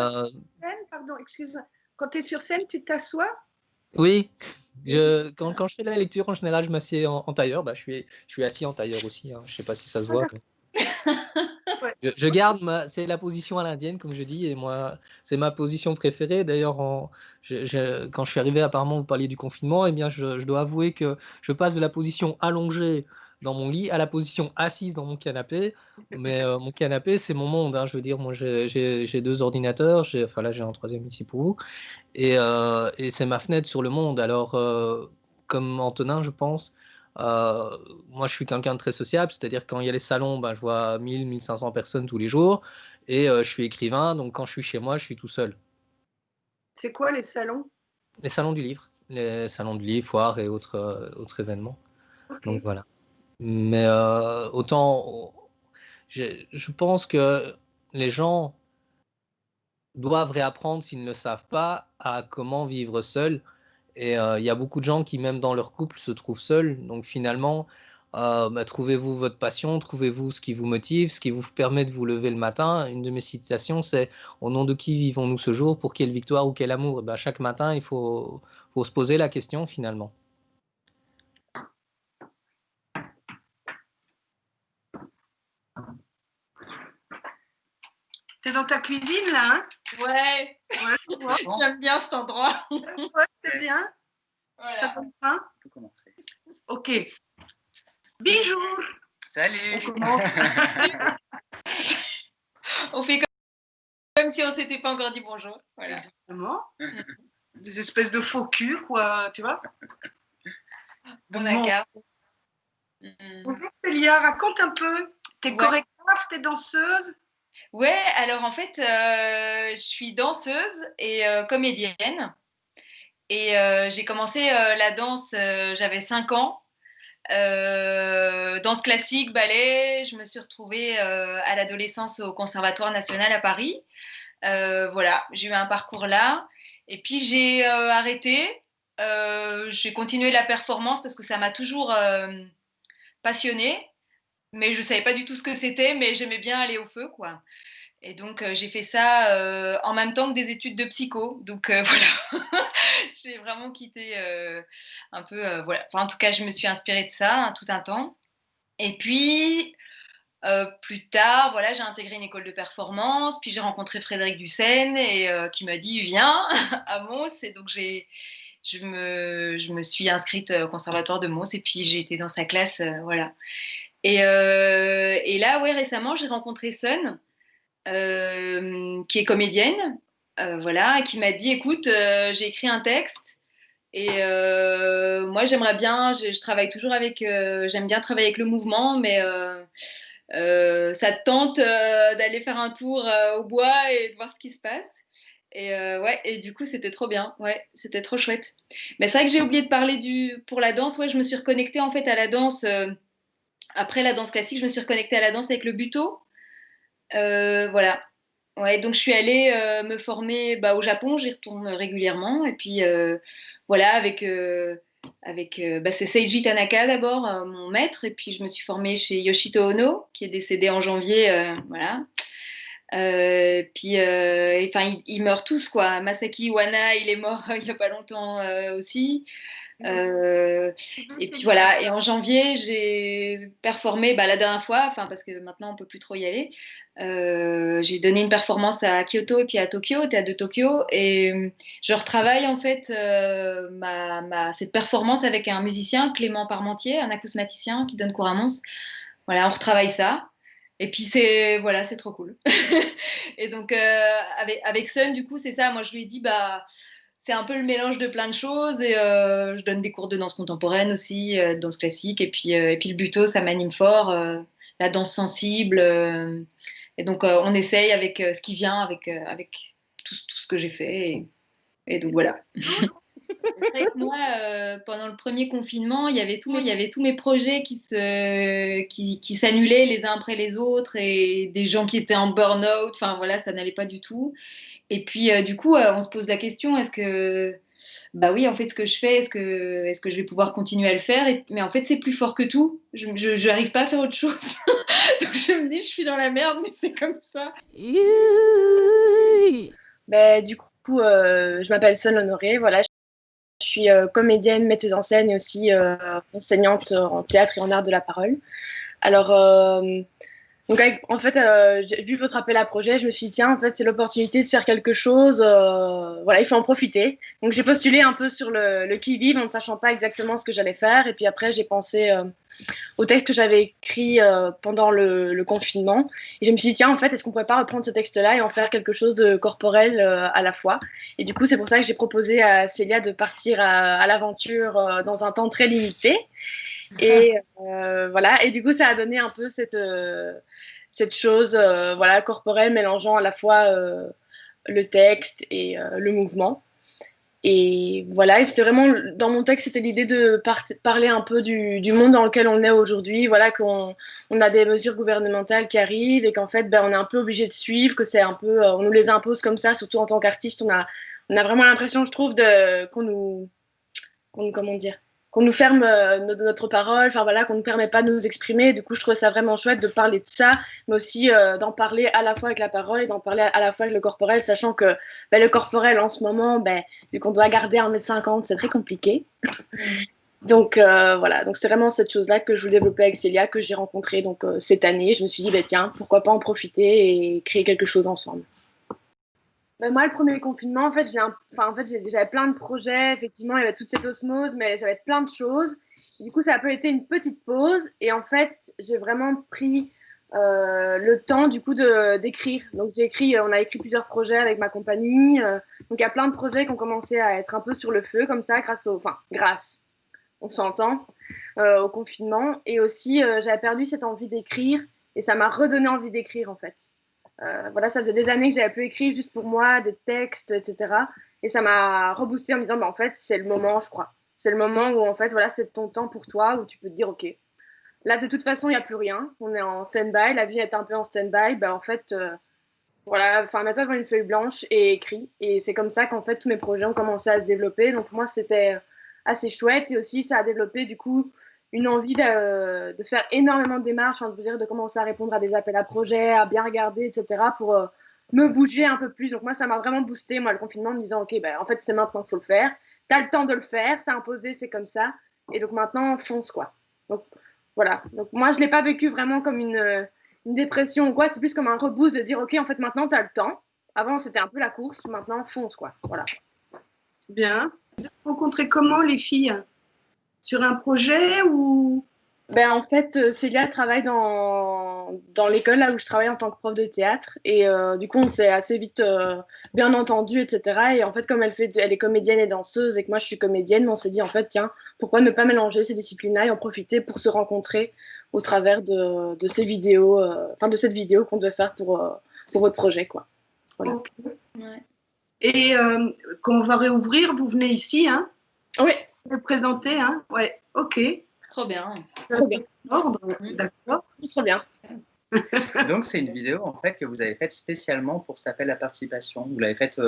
Q: Pardon, excuse-moi. Quand tu es sur scène, tu t'assois?
J: oui, quand je fais la lecture, en général, je m'assieds en tailleur. Je suis assis en tailleur aussi, je ne sais pas si ça se voit. Mais... Je garde c'est la position à l'indienne, comme je dis, et moi, c'est ma position préférée. D'ailleurs, quand je suis arrivé, apparemment, vous parliez du confinement, eh bien, je dois avouer que je passe de la position allongée dans mon lit à la position assise dans mon canapé. Mais mon canapé, c'est mon monde. Je veux dire, moi, j'ai 2 ordinateurs. Enfin, là, j'ai un 3e ici pour vous. Et c'est ma fenêtre sur le monde. Alors, comme Antonin, je pense, moi, je suis quelqu'un de très sociable, c'est-à-dire quand il y a les salons, je vois 1000-1500 personnes tous les jours, et je suis écrivain, donc quand je suis chez moi, je suis tout seul.
Q: C'est quoi les salons?
J: Les salons du livre, foires et autres événements. Okay. Donc voilà. Mais autant, je pense que les gens doivent réapprendre, s'ils ne le savent pas, à comment vivre seul. Et il y a beaucoup de gens qui, même dans leur couple, se trouvent seuls. Donc finalement, trouvez-vous votre passion, trouvez-vous ce qui vous motive, ce qui vous permet de vous lever le matin. Une de mes citations, c'est « Au nom de qui vivons-nous ce jour? Pour quelle victoire ou quel amour ?» Chaque matin, il faut se poser la question finalement.
Q: T'es dans ta cuisine là, hein?
K: Ouais. J'aime bien cet endroit.
Q: Ouais, c'est bien. Voilà. Ça donne faim?
A: On peut commencer.
Q: Ok. Bisous.
A: Salut.
Q: On commence.
K: On fait comme
R: Comme si on s'était pas encore dit bonjour. Voilà.
Q: Exactement. Des espèces de faux culs, quoi, tu vois.
R: On a qu'à.
Q: Bonjour Célia, raconte un peu. T'es chorégraphe, t'es danseuse?
R: Ouais, alors en fait, je suis danseuse et comédienne. Et j'ai commencé la danse, j'avais 5 ans. Danse classique, ballet. Je me suis retrouvée à l'adolescence au Conservatoire national à Paris. Voilà, j'ai eu un parcours là. Et puis j'ai arrêté. J'ai continué la performance parce que ça m'a toujours passionnée. Mais je ne savais pas du tout ce que c'était, mais j'aimais bien aller au feu, quoi. Et donc, j'ai fait ça en même temps que des études de psycho. Donc, voilà, j'ai vraiment quitté un peu, voilà. Enfin, en tout cas, je me suis inspirée de ça tout un temps. Et puis, plus tard, voilà, j'ai intégré une école de performance. Puis, j'ai rencontré Frédéric Dussène et qui m'a dit, viens à Mons. Et donc, je me suis inscrite au conservatoire de Mons. Et puis, j'ai été dans sa classe, voilà. Et là, ouais, récemment, j'ai rencontré Sun. Qui est comédienne, voilà, qui m'a dit écoute, j'ai écrit un texte et moi j'aimerais bien, je travaille toujours avec, j'aime bien travailler avec le mouvement, mais ça te tente d'aller faire un tour au bois et de voir ce qui se passe. Et ouais, et du coup c'était trop bien, ouais, c'était trop chouette. Mais c'est vrai que j'ai oublié de parler pour la danse, ouais, je me suis reconnectée en fait à la danse après la danse classique, je me suis reconnectée à la danse avec le buto. Voilà. Ouais, donc je suis allée me former au Japon, j'y retourne régulièrement. Et puis voilà, c'est Seiji Tanaka d'abord, mon maître. Et puis je me suis formée chez Yoshito Ono, qui est décédé en janvier. Voilà. Puis ils meurent tous, quoi. Masaki Iwana, il est mort il n'y a pas longtemps aussi. Et puis voilà, et en janvier, j'ai performé la dernière fois, parce que maintenant on peut plus trop y aller. J'ai donné une performance à Kyoto et puis à Tokyo, au théâtre de Tokyo, et je retravaille en fait cette performance avec un musicien, Clément Parmentier, un acousmaticien qui donne cours à Mons. Voilà, on retravaille ça. Et puis c'est trop cool. Et donc avec Sun, du coup, c'est ça. Moi, je lui ai dit c'est un peu le mélange de plein de choses et je donne des cours de danse contemporaine aussi, danse classique et puis le buto, ça m'anime fort, la danse sensible. Et donc on essaye avec ce qui vient, avec tout ce que j'ai fait. Et donc voilà. C'est vrai que moi, pendant le premier confinement, il y avait tous mes projets qui s'annulaient les uns après les autres et des gens qui étaient en burn-out. Enfin voilà, ça n'allait pas du tout. Et puis du coup, on se pose la question, est-ce que, oui, en fait, ce que je fais, est-ce que je vais pouvoir continuer à le faire? Mais en fait, c'est plus fort que tout. Je n'arrive pas à faire autre chose. Donc je me dis, je suis dans la merde, mais c'est comme ça.
S: Du coup, je m'appelle Sun Honoré, voilà. Je suis comédienne, metteuse en scène et aussi enseignante en théâtre et en art de la parole. Alors, donc en fait, j'ai vu votre appel à projet, je me suis dit, tiens, en fait, c'est l'opportunité de faire quelque chose, voilà, il faut en profiter. Donc j'ai postulé un peu sur le qui-vive en ne sachant pas exactement ce que j'allais faire. Et puis après, j'ai pensé au texte que j'avais écrit pendant le confinement. Et je me suis dit, tiens, en fait, est-ce qu'on pourrait pas reprendre ce texte-là et en faire quelque chose de corporel à la fois? Et du coup, c'est pour ça que j'ai proposé à Célia de partir à l'aventure dans un temps très limité. Et voilà, et du coup, ça a donné un peu cette chose voilà, corporelle mélangeant à la fois le texte et le mouvement. Et voilà, et c'était vraiment, dans mon texte, c'était l'idée de parler un peu du monde dans lequel on est aujourd'hui, voilà, qu'on a des mesures gouvernementales qui arrivent et qu'en fait, on est un peu obligé de suivre, que c'est un peu, on nous les impose comme ça, surtout en tant qu'artiste, on a vraiment l'impression, je trouve, qu'on nous ferme notre parole, enfin voilà, qu'on ne nous permet pas de nous exprimer. Du coup, je trouvais ça vraiment chouette de parler de ça, mais aussi d'en parler à la fois avec la parole et d'en parler à la fois avec le corporel, sachant que le corporel, en ce moment, vu qu'on doit garder 1m50, c'est très compliqué. Donc voilà, donc c'est vraiment cette chose-là que je voulais développer avec Célia, que j'ai rencontrée donc, cette année. Je me suis dit, tiens, pourquoi pas en profiter et créer quelque chose ensemble. Moi, le premier confinement, en fait, j'avais plein de projets. Effectivement, il y avait toute cette osmose, mais j'avais plein de choses. Du coup, ça a un peu été une petite pause. Et en fait, j'ai vraiment pris le temps du coup d'écrire. Donc on a écrit plusieurs projets avec ma compagnie. Donc il y a plein de projets qui ont commencé à être un peu sur le feu comme ça grâce, on s'entend, au confinement. Et aussi j'avais perdu cette envie d'écrire et ça m'a redonné envie d'écrire en fait. Voilà, ça faisait des années que j'avais plus écrit juste pour moi, des textes, etc. Et ça m'a reboosté en me disant, en fait, c'est le moment, je crois. C'est le moment où, en fait, voilà, c'est ton temps pour toi, où tu peux te dire, OK, là, de toute façon, il n'y a plus rien. On est en stand-by, la vie est un peu en stand-by. En fait, voilà, mets-toi devant une feuille blanche et écris. Et c'est comme ça qu'en fait, tous mes projets ont commencé à se développer. Donc, moi, c'était assez chouette. Et aussi, ça a développé, du coup, une envie de faire énormément de démarches, de commencer à répondre à des appels à projets, à bien regarder, etc. pour me bouger un peu plus. Donc moi, ça m'a vraiment boosté, le confinement, en me disant, OK, en fait, c'est maintenant qu'il faut le faire. Tu as le temps de le faire, c'est imposé, c'est comme ça. Et donc maintenant, fonce, quoi. Donc voilà. Donc moi, je ne l'ai pas vécu vraiment comme une dépression ou quoi. C'est plus comme un reboost de dire, OK, en fait, maintenant, tu as le temps. Avant, c'était un peu la course. Maintenant, fonce, quoi. Voilà.
Q: C'est bien. Vous avez rencontré comment, les filles ? Sur un projet ou...
S: En fait, Célia travaille dans l'école là où je travaille en tant que prof de théâtre. Et du coup, on s'est assez vite bien entendu, etc. Et en fait, comme elle est comédienne et danseuse et que moi, je suis comédienne, on s'est dit, en fait, tiens, pourquoi ne pas mélanger ces disciplines-là et en profiter pour se rencontrer au travers de ces vidéos, de cette vidéo qu'on devait faire pour votre projet, quoi. Voilà.
Q: Okay. Ouais. Et quand on va réouvrir, vous venez ici, hein ?
S: Oui.
Q: Vous présenter, hein ? Ouais, ok.
R: Trop bien.
Q: Trop bien. Ordre, d'accord.
S: Trop bien.
A: Donc c'est une vidéo en fait que vous avez faite spécialement pour cet appel à participation. Vous l'avez faite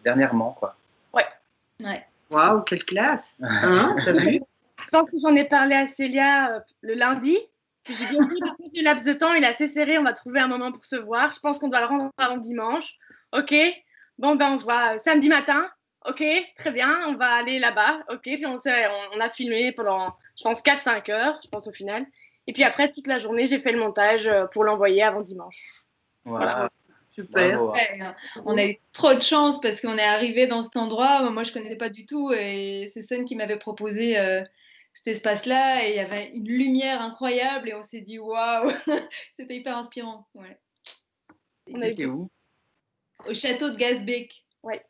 A: dernièrement, quoi.
S: Ouais.
Q: Waouh, quelle classe. Hein, t'as vu ?
S: Je pense que j'en ai parlé à Célia le lundi. Puis j'ai dit, OK, le laps de temps, il est assez serré, on va trouver un moment pour se voir. Je pense qu'on doit le rendre avant dimanche. OK. Bon, on se voit samedi matin. OK, très bien, on va aller là-bas. OK, puis on a filmé pendant, je pense, 4-5 heures, je pense, au final. Et puis après, toute la journée, j'ai fait le montage pour l'envoyer avant dimanche.
A: Voilà.
Q: Super.
A: Bravo.
R: Ouais, on a eu trop de chance parce qu'on est arrivé dans cet endroit. Moi, je ne connaissais pas du tout et c'est Sun qui m'avait proposé cet espace-là et il y avait une lumière incroyable et on s'est dit waouh, c'était hyper inspirant. Ouais.
A: On a été où ?
R: Au château de Gazbeek.
S: Ouais.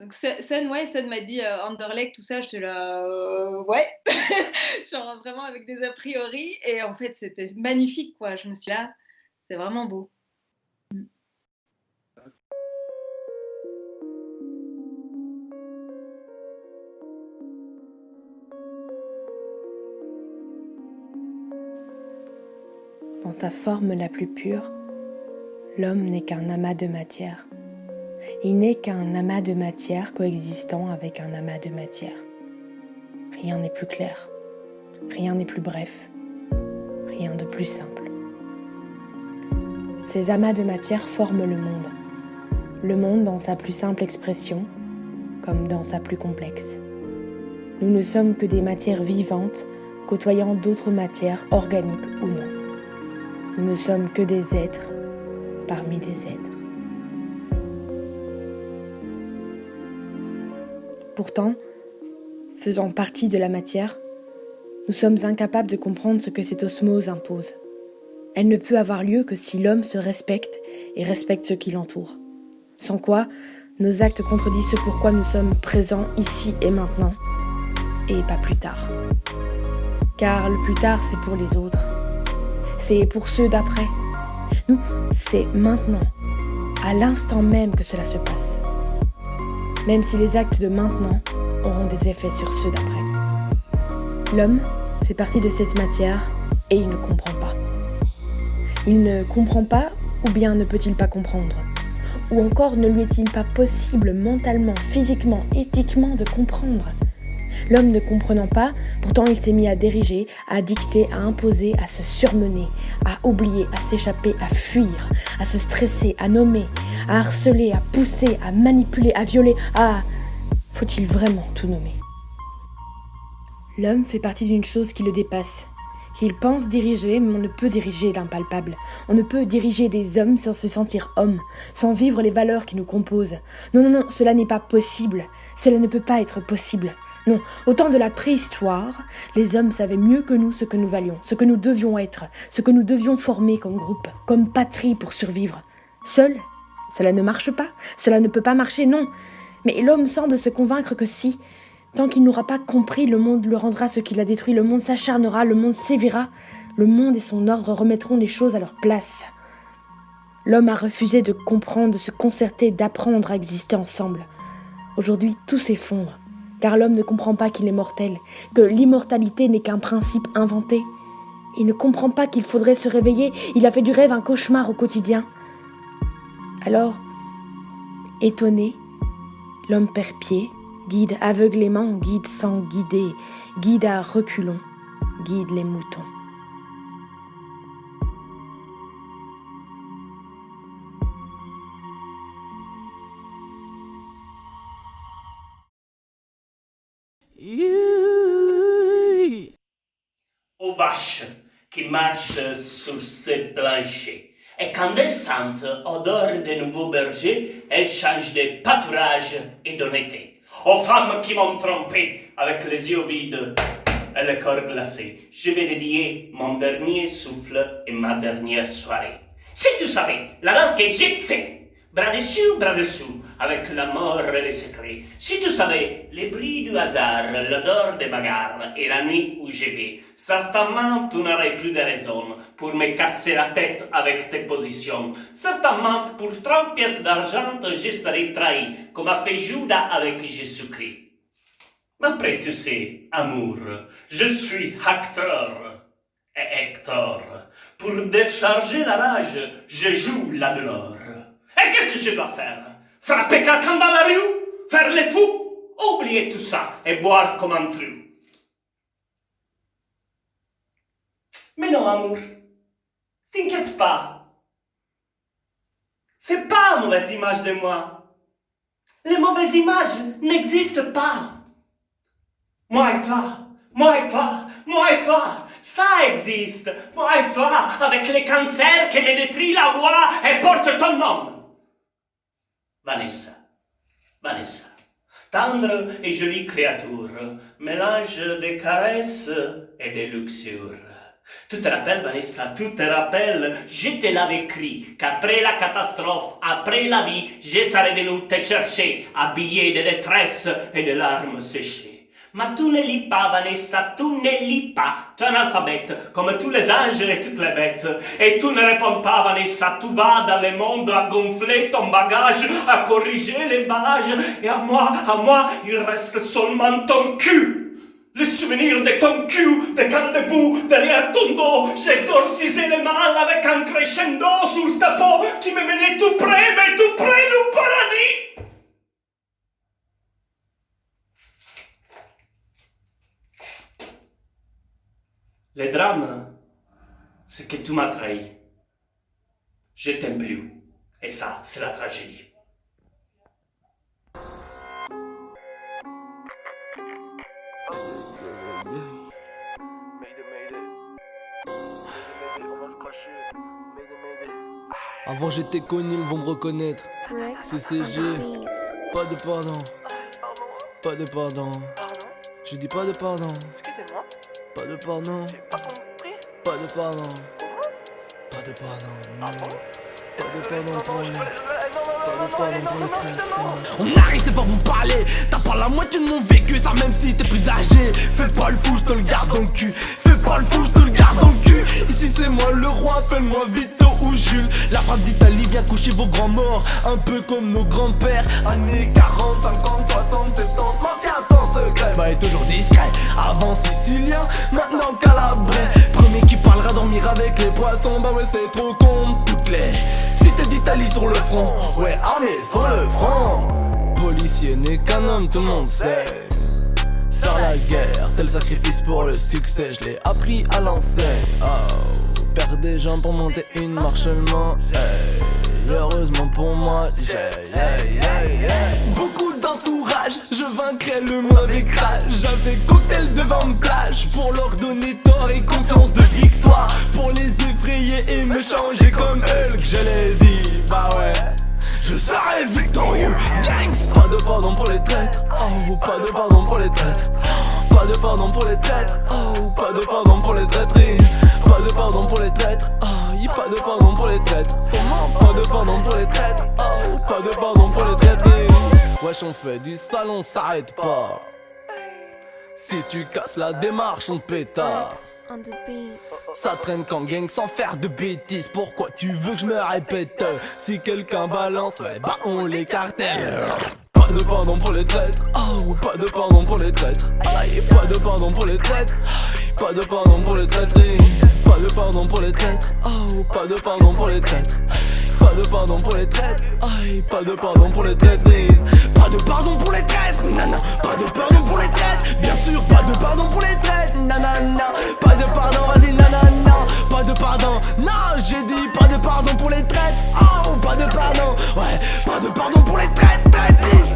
R: Donc Sun m'a dit Anderlecht, tout ça, j'étais là, ouais, genre vraiment avec des a priori, et en fait c'était magnifique, quoi. Je me suis là, c'est vraiment beau.
T: Dans sa forme la plus pure, l'homme n'est qu'un amas de matière. Il n'est qu'un amas de matière coexistant avec un amas de matière. Rien n'est plus clair, rien n'est plus bref, rien de plus simple. Ces amas de matière forment le monde dans sa plus simple expression, comme dans sa plus complexe. Nous ne sommes que des matières vivantes côtoyant d'autres matières organiques ou non. Nous ne sommes que des êtres parmi des êtres. Pourtant, faisant partie de la matière, nous sommes incapables de comprendre ce que cette osmose impose. Elle ne peut avoir lieu que si l'homme se respecte et respecte ce qui l'entoure. Sans quoi, nos actes contredisent ce pourquoi nous sommes présents ici et maintenant, et pas plus tard. Car le plus tard, c'est pour les autres. C'est pour ceux d'après. Nous, c'est maintenant, à l'instant même que cela se passe. Même si les actes de maintenant auront des effets sur ceux d'après. L'homme fait partie de cette matière et il ne comprend pas. Il ne comprend pas ou bien ne peut-il pas comprendre ? Ou encore ne lui est-il pas possible mentalement, physiquement, éthiquement de comprendre ? L'homme ne comprenant pas, pourtant il s'est mis à diriger, à dicter, à imposer, à se surmener, à oublier, à s'échapper, à fuir, à se stresser, à nommer, à harceler, à pousser, à manipuler, à violer, à... Faut-il vraiment tout nommer ? L'homme fait partie d'une chose qui le dépasse, qu'il pense diriger, mais on ne peut diriger l'impalpable. On ne peut diriger des hommes sans se sentir homme, sans vivre les valeurs qui nous composent. Non, cela n'est pas possible. Cela ne peut pas être possible. Non, au temps de la préhistoire, les hommes savaient mieux que nous ce que nous valions, ce que nous devions être, ce que nous devions former comme groupe, comme patrie pour survivre. Seul, cela ne marche pas, cela ne peut pas marcher, non. Mais l'homme semble se convaincre que si, tant qu'il n'aura pas compris, le monde lui rendra ce qu'il a détruit, le monde s'acharnera, le monde sévira, le monde et son ordre remettront les choses à leur place. L'homme a refusé de comprendre, de se concerter, d'apprendre à exister ensemble. Aujourd'hui, tout s'effondre. Car l'homme ne comprend pas qu'il est mortel, que l'immortalité n'est qu'un principe inventé. Il ne comprend pas qu'il faudrait se réveiller, il a fait du rêve un cauchemar au quotidien. Alors, étonné, l'homme perd pied, guide aveuglément, guide sans guider, guide à reculons, guide les moutons.
U: Aux vaches qui marchent sur ces planchers. Et quand elles sentent odeur de nouveaux bergers, elles changent de pâturage et d'honnêteté. Aux femmes qui m'ont trompé avec les yeux vides et le corps glacé, je vais dédier mon dernier souffle et ma dernière soirée. Si tu savais la danse que j'ai fait, bras dessous, avec la mort et les secrets. Si tu savais les bruits du hasard, l'odeur des bagarres et la nuit où je vais, certainement tu n'aurais plus de raison pour me casser la tête avec tes positions. Certainement pour 30 pièces d'argent je serais trahi, comme a fait Judas avec Jésus-Christ. Mais après tu sais, amour, je suis acteur et Hector. Pour décharger la rage, je joue la gloire. Et qu'est-ce que je dois faire? Frapper quelqu'un dans la rue? Faire les fous? Oublier tout ça et boire comme un trou. Mais non, amour, t'inquiète pas. C'est pas une mauvaise image de moi. Les mauvaises images n'existent pas. Moi et toi, moi et toi, moi et toi, ça existe. Moi et toi, avec les cancers qui me détruisent la voix et portent ton nom. Vanessa, tendre et jolie créature, mélange de caresses et de luxure. Tu te rappelles, Vanessa, tu te rappelles, je te l'avais écrit, qu'après la catastrophe, après la vie, je serais venu te chercher, habillé de détresse et de larmes séchées. Mais tu ne lis pas, Vanessa, tu ne lis pas. Tu es un alphabète, comme tous les anges et toutes les bêtes. Et tu ne réponds pas, Vanessa. Tu vas dans le monde à gonfler ton bagage, à corriger l'emballage. Et à moi, il reste seulement ton cul. Le souvenir de ton cul, de quand debout, derrière ton dos, j'exorcisais le mal avec un crescendo sur ta peau qui me menait tout près, mais tout près du paradis. Le drame, c'est que tu m'as trahi. Je t'aime plus. Et ça, c'est la tragédie.
C: Avant j'étais connu, ils vont me reconnaître. CCG, pas de pardon. Pas de pardon. Je dis pas de pardon.
V: Excusez-moi.
C: Pas de pardon. Pas de pardon. Pas de pardon. Pas de pardon pour les. Pas de pardon pour les traîtres.
V: On arrive, c'est pas vous parler. T'as pas la moitié de mon vécu, ça même si t'es plus âgé. Fais pas le fou, je te le garde dans le cul. Fais pas le fou, je te le garde dans le cul. Ici c'est moi le roi, appelle-moi Vito ou Jules. La frappe d'Italie vient coucher vos grands morts. Un peu comme nos grands-pères. Années 40, 50, 60, 70. Mafia sans secret. Bah est toujours discret. Avant sicilien, maintenant calabrais. Premier qui parlera dormir avec les poissons. Bah ouais c'est trop con. Toutes les cités d'Italie sur le front. Ouais armé sur le front.
C: Policier n'est qu'un homme, tout le monde sait. Faire la guerre, tel sacrifice pour le succès, je l'ai appris à l'enseigne. Oh, perdre des gens pour monter une marche seulement. Hey, heureusement pour moi,
V: beaucoup d'entourage, je vaincrai le mauvais crash. J'avais cocktail devant une plage pour leur donner tort et confiance de victoire. Pour les effrayer et me changer comme Hulk, je l'ai dit, bah ouais. Je serai Ouais, victorieux, gangs. Pas de pardon pour les traîtres. Oh, pas de pardon pour les traîtres. Pas de pardon pour les traîtres. Oh, pas de pardon pour les traîtrises. Pas de pardon pour les traîtres. Oh, y pas de pardon pour les traîtres. Comment? Pas de pardon pour les traîtres. Oh, pas de pardon pour les traîtrises. Wesh, on fait du sale, on s'arrête pas. Si tu casses la démarche, on te pétard. Ça traîne qu'en gang sans faire de bêtises. Pourquoi tu veux que je me répète? Si quelqu'un balance, ouais bah on l'écartèle. Pas de pardon pour les traîtres. Oh, pas de pardon pour les traîtres. Aïe, pas de pardon pour les traîtres. Pas de pardon pour les traîtrises. Pas de pardon pour les traîtres. Oh, pas de pardon pour les traîtres. Pas de pardon pour les traîtres. Aïe, pas de pardon pour les traîtrises. Pas de pardon pour les traîtres. Nana, pas de pardon pour les traîtres. Bien sûr, pas de pardon pour les traîtres. Nanana, pas de pardon, vas-y, nanana. Pas de pardon, non, j'ai dit pas de pardon pour les traîtres. Oh, pas de pardon, ouais, pas de pardon pour les traîtres, traîtrises.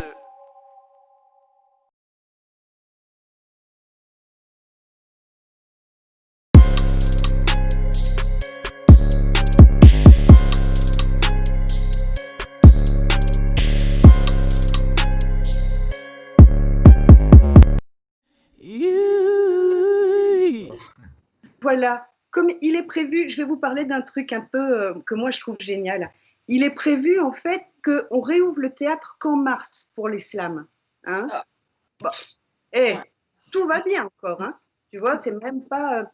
Q: Voilà, comme il est prévu, je vais vous parler d'un truc un peu que moi je trouve génial. Il est prévu en fait qu'on réouvre le théâtre qu'en mars pour les slams. Hein bon. Et tout va bien encore, hein, tu vois, c'est même pas...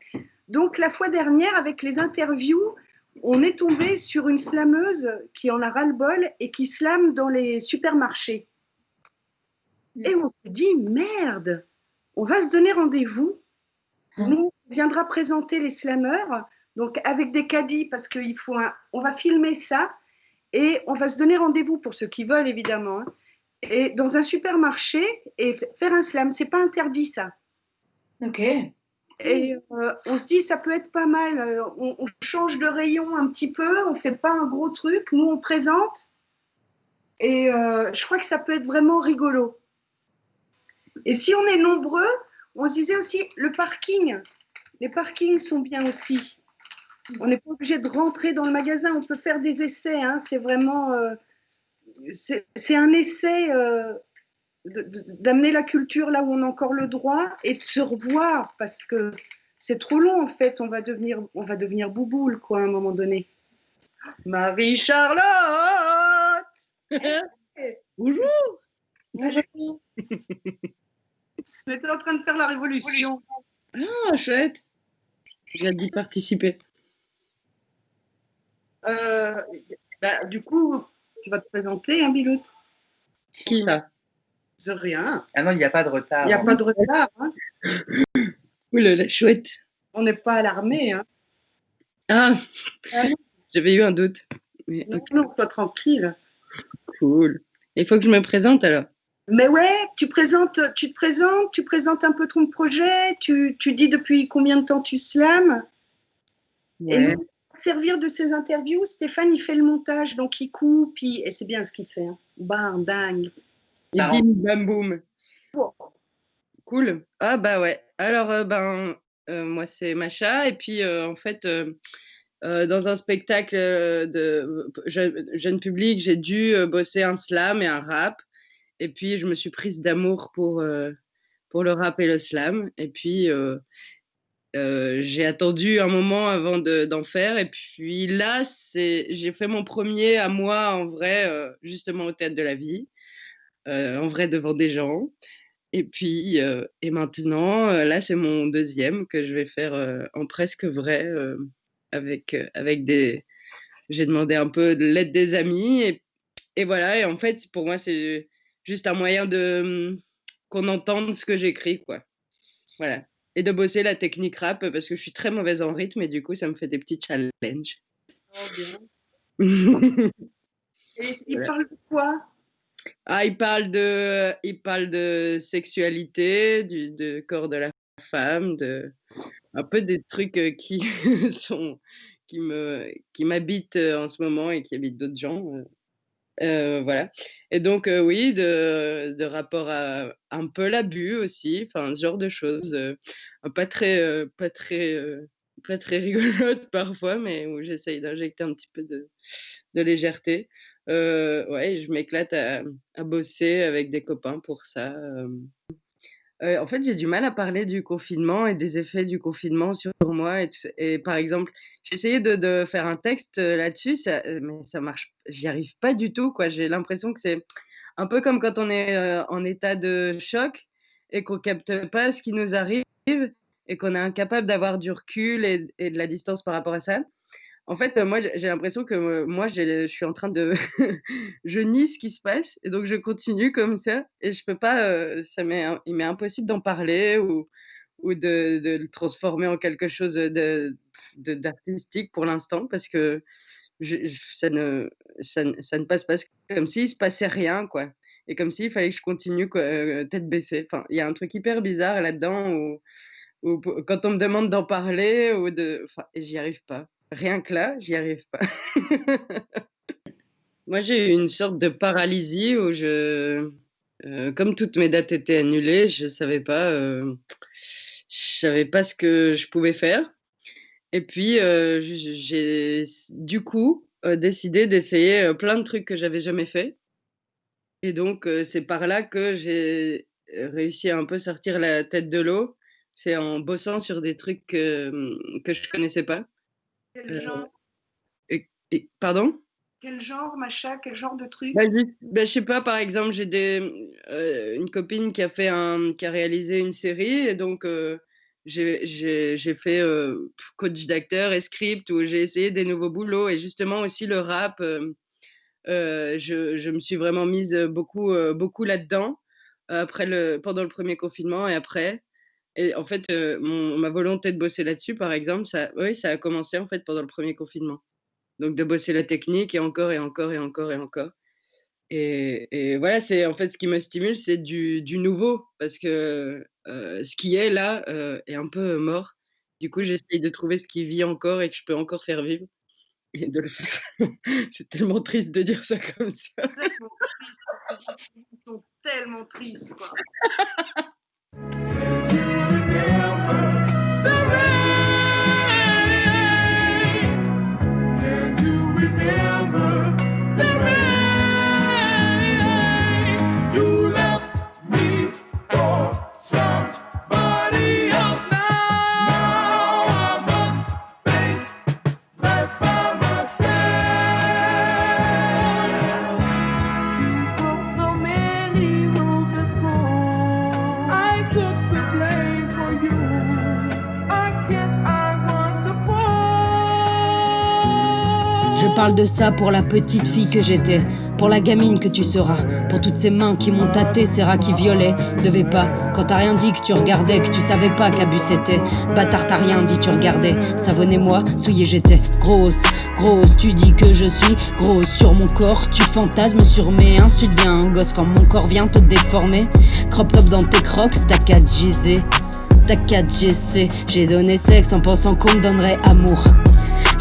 Q: Donc la fois dernière, avec les interviews, on est tombé sur une slameuse qui en a ras-le-bol et qui slame dans les supermarchés. Et on se dit, merde, on va se donner rendez-vous. Nous, on viendra présenter les slameurs, donc avec des caddies, parce qu'il faut on va filmer ça, et on va se donner rendez-vous pour ceux qui veulent, évidemment, hein, et dans un supermarché, et faire un slam. C'est pas interdit, ça.
R: Ok.
Q: Et on se dit, ça peut être pas mal. On change de rayon un petit peu, on fait pas un gros truc, nous, on présente, et je crois que ça peut être vraiment rigolo. Et si on est nombreux, on se disait aussi, le parking, les parkings sont bien aussi. On n'est pas obligé de rentrer dans le magasin, on peut faire des essais. Hein, c'est vraiment, c'est un essai d'amener la culture là où on a encore le droit et de se revoir parce que c'est trop long en fait. On va devenir bouboule quoi à un moment donné. Marie-Charlotte.
P: Bonjour.
Q: Bonjour. On était en train de faire la révolution.
P: Ah, chouette. J'ai hâte d'y participer.
Q: Du coup, tu vas te présenter, hein, Bilout?
P: Qui ça?
Q: De rien.
A: Ah non, il n'y a pas de retard.
Q: Il n'y a pas de retard. Hein.
P: Ouh là là, chouette.
Q: On n'est pas à l'armée. Hein.
P: Ah, j'avais eu un doute. Mais,
Q: non,
P: okay.
Q: non, sois tranquille.
P: Cool. Il faut que je me présente alors.
Q: Mais ouais, tu te présentes un peu ton projet, tu dis depuis combien de temps tu slams. Ouais. Et pour servir de ces interviews, Stéphane, il fait le montage, donc il coupe, et c'est bien ce qu'il fait. Hein. Bam, bang.
P: Et bim, bam, boum. Oh. Cool. Ah bah ouais. Alors, moi c'est Macha, et puis en fait, dans un spectacle de jeune public, j'ai dû bosser un slam et un rap. Et puis, je me suis prise d'amour pour le rap et le slam. Et puis, j'ai attendu un moment avant d'en faire. Et puis là, j'ai fait mon premier à moi, en vrai, justement au Théâtre de la Vie, en vrai devant des gens. Et puis, et maintenant, là, c'est mon deuxième que je vais faire en presque vrai, avec des... J'ai demandé un peu de l'aide des amis. Et voilà, et en fait, pour moi, c'est juste un moyen qu'on entende ce que j'écris, quoi. Voilà. Et de bosser la technique rap, parce que je suis très mauvaise en rythme, et du coup, ça me fait des petits challenges.
Q: Oh, bien. Et il parle de quoi?
P: Ah, il parle de sexualité, du corps de la femme, un peu des trucs qui m'habitent en ce moment et qui habitent d'autres gens. Voilà. Et donc, oui, de rapport à un peu l'abus aussi, enfin, ce genre de choses, pas très rigolotes parfois, mais où j'essaye d'injecter un petit peu de légèreté. ouais, je m'éclate à bosser avec des copains pour ça. En fait, j'ai du mal à parler du confinement et des effets du confinement sur moi et par exemple, j'ai essayé de faire un texte, là-dessus, mais ça marche j'y arrive pas du tout, quoi. J'ai l'impression que c'est un peu comme quand on est, en état de choc et qu'on capte pas ce qui nous arrive et qu'on est incapable d'avoir du recul et de la distance par rapport à ça. En fait, moi, j'ai l'impression que, moi, je suis en train de je nie ce qui se passe et donc je continue comme ça et je peux pas, il m'est impossible d'en parler ou de le transformer en quelque chose, d'artistique pour l'instant parce que ça ne passe pas. C'est comme s'il se passait rien, quoi et comme s'il fallait que je continue, quoi, tête baissée. Enfin, il y a un truc hyper bizarre là-dedans où quand on me demande d'en parler et j'y arrive pas. Rien que là, j'y arrive pas. Moi, j'ai eu une sorte de paralysie où comme toutes mes dates étaient annulées, je savais pas ce que je pouvais faire et puis, j'ai du coup, décidé d'essayer, plein de trucs que j'avais jamais fait et donc, c'est par là que j'ai réussi à un peu sortir la tête de l'eau. C'est en bossant sur des trucs, que je connaissais pas.
Q: Quel genre?
P: Pardon?
Q: Quel genre, Macha? Quel genre de truc?
P: Je sais pas, par exemple, j'ai une copine qui a réalisé une série et donc j'ai fait coach d'acteur et script où j'ai essayé des nouveaux boulots et justement aussi le rap, je me suis vraiment mise beaucoup, beaucoup là-dedans, pendant le premier confinement et après. Et en fait, ma volonté de bosser là-dessus, par exemple, oui, ça a commencé en fait pendant le premier confinement. Donc de bosser la technique et encore et encore et encore et encore. Et voilà, c'est en fait ce qui me stimule, c'est du nouveau parce que, ce qui est là, est un peu mort. Du coup, j'essaye de trouver ce qui vit encore et que je peux encore faire vivre et de le faire. C'est tellement triste de dire ça comme ça.
Q: Ils sont tellement tristes, quoi.
D: Je parle de ça pour la petite fille que j'étais, pour la gamine que tu seras, pour toutes ces mains qui m'ont tâté, ces rats qui violaient, devais pas, quand t'as rien dit que tu regardais, que tu savais pas qu'abus c'était, bâtard t'as rien dit tu regardais, savonnez-moi, souillé j'étais, grosse, tu dis que je suis grosse sur mon corps, tu fantasmes sur mes ins, tu deviens un gosse quand mon corps vient te déformer, crop top dans tes crocs, t'as 4GC, t'as 4GC, j'ai donné sexe en pensant qu'on me donnerait amour.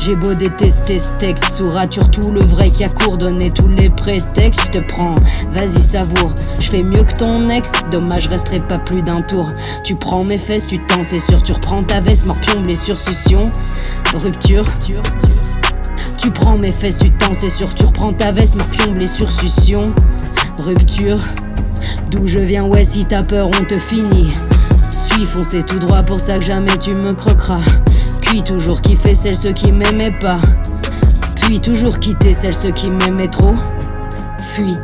D: J'ai beau détester ce texte, sous rature tout le vrai qui a coordonné tous les prétextes. Je te prends, vas-y savoure, je fais mieux que ton ex. Dommage, je resterai pas plus d'un tour. Tu prends mes fesses, tu t'en c'est sûr. Tu reprends ta veste, morpion, blessure, succion. Rupture. Tu prends mes fesses, tu t'en c'est sûr. Tu reprends ta veste, morpion, blessure, succion. Rupture. D'où je viens, ouais, si t'as peur, on te finit. Suis foncé tout droit, pour ça que jamais tu me croqueras. Puis toujours kiffer celles ceux qui m'aimaient pas. Puis toujours quitter celles ceux qui m'aimaient trop. Fuis.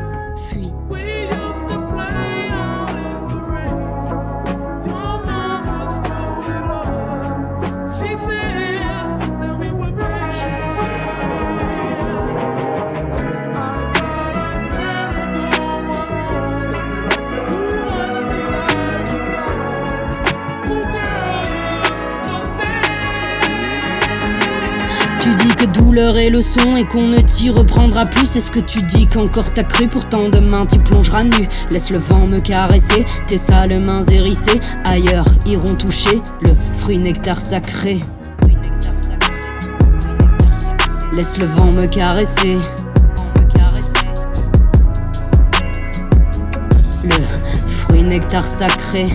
D: Douleur et leçon et qu'on ne t'y reprendra plus. C'est ce que tu dis qu'encore t'as cru. Pourtant demain t'y plongeras nu. Laisse le vent me caresser. Tes sales mains hérissées ailleurs iront toucher le fruit nectar sacré. Laisse le vent me caresser. Le fruit nectar sacré.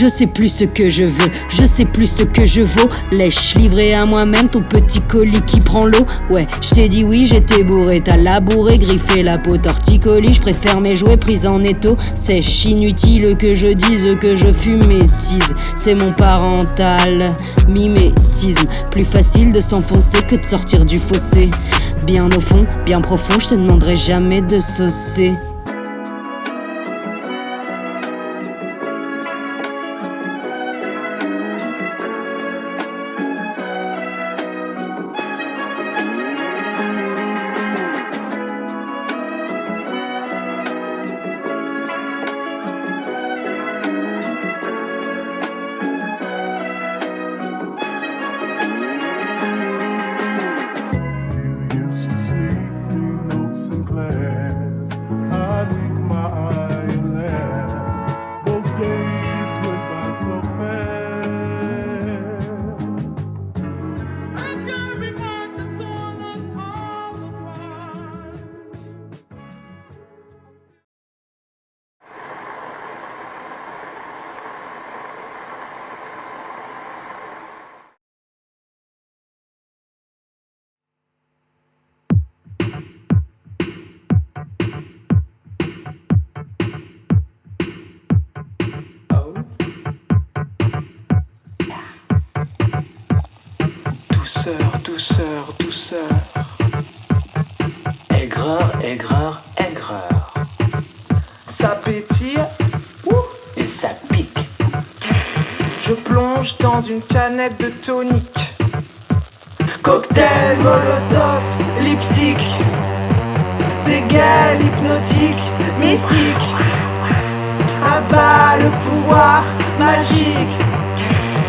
D: Je sais plus ce que je veux, je sais plus ce que je vaux. Lèche livré à moi-même ton petit colis qui prend l'eau. Ouais, je t'ai dit oui, j'étais bourré, t'as labouré, griffé la peau, torticolis. Je préfère mes jouets prise en étau. Sèche inutile que je dise que je fumétise. C'est mon parental mimétisme. Plus facile de s'enfoncer que de sortir du fossé. Bien au fond, bien profond, je te demanderai jamais de saucer.
V: Douceur, douceur, douceur.
C: Aigreur, aigreur, aigreur.
V: Ça pétille
C: Et ça pique.
V: Je plonge dans une canette de tonique.
C: Cocktail, molotov, lipstick.
V: Dégâts hypnotiques, mystiques. Abat le pouvoir magique.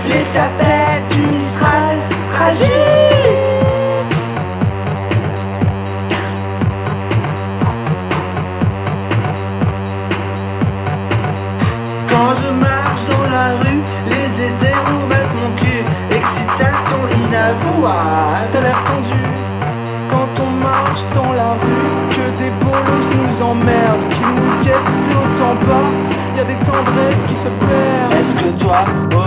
V: Les tapettes du Mistral tragique.
C: Quand je marche dans la rue, les hétéros battent mon cul. Excitation inavouable.
V: T'as l'air tendu quand on marche dans la rue. Que des bolos nous emmerdent, qui nous guettent de haut en bas. Y'a des tendresses qui se perdent.
C: Est-ce que toi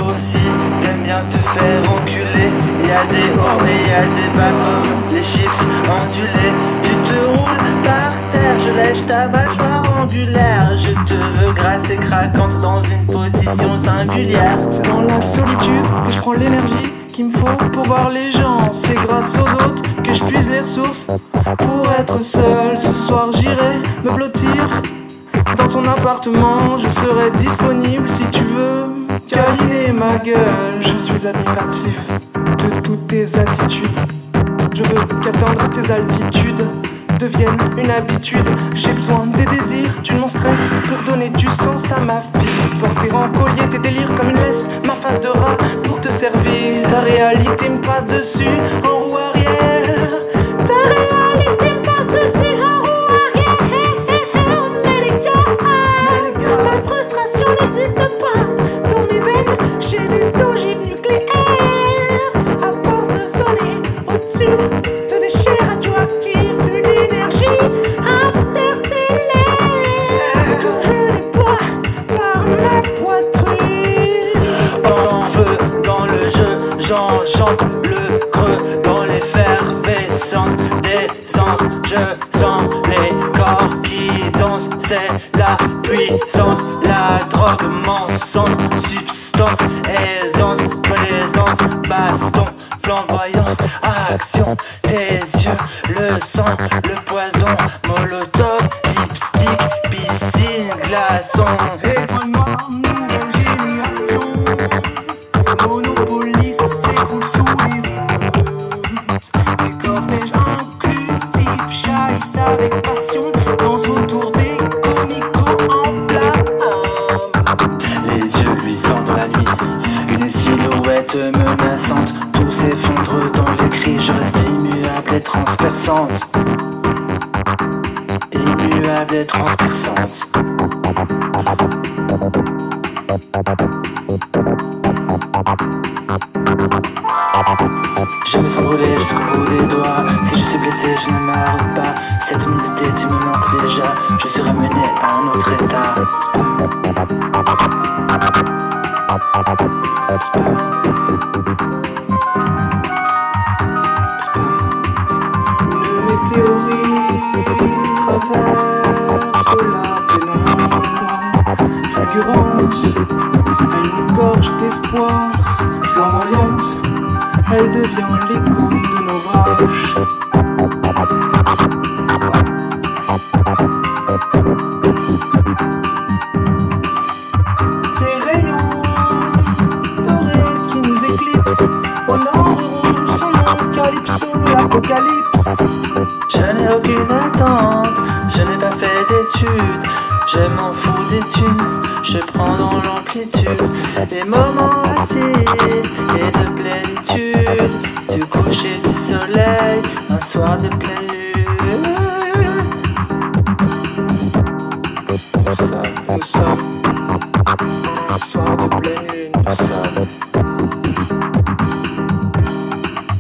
C: aussi t'aimes bien te faire enculer? Y'a des hauts et y'a des bas comme des chips ondulés. Tu te roules par terre, je lèche ta mâchoire angulaire. Je te veux grasse et craquante dans une position singulière.
V: C'est dans la solitude que je prends l'énergie qu'il me faut pour voir les gens. C'est grâce aux autres que je puise les ressources. Pour être seul, ce soir j'irai me blottir dans ton appartement. Je serai disponible si tu veux câliner ma gueule. Je suis admiratif de toutes tes attitudes. Je veux qu'atteindre tes altitudes devienne une habitude. J'ai besoin des désirs, du non-stress pour donner du sens à ma vie. Porter en collier tes délires comme une laisse, ma face de rat pour te servir. Ta réalité me passe dessus en roue arrière. Ta réalité me passe dessus en roue arrière. On est les gars, ma frustration n'existe pas. Dans mes veines, j'ai des ogives nucléaires. À force de sonner au-dessus de déchets radioactifs.
C: J'enchante le creux dans l'effervescence des sens. Je sens les corps qui dansent. C'est la puissance, la drogue, mensonge, substance, aisance, présence, baston, flamboyance, action, tes yeux, le sang, le poison, molotov, lipstick, piscine, glaçon.
V: Étoilement, nouvelle génération. Monopolis s'écroule sous les yeux. Des cortèges inclusifs jaillissent avec passion. Dansent autour des comicos en flammes.
C: Les yeux luisants dans la nuit, une silhouette menaçante. Tout s'effondre dans les cris, je reste immuable et transperçante. Immuable et transperçante. Je me sens brûlé jusqu'au bout des doigts. Si je suis blessé, je ne m'arrête pas. Cette humilité, tu me manques déjà. Je serai mené à un autre état. devient l'écho de nos bras. Ces rayons dorés qui nous éclipsent honoreront son nom, Calypso, l'apocalypse.
E: Je n'ai aucune attente, je n'ai pas fait d'études, je m'en fous des thunes, je prends dans l'amplitude des moments assis et de plénitude, du coucher du soleil, un soir de pleine lune.
C: Nous sommes un soir de pleine lune.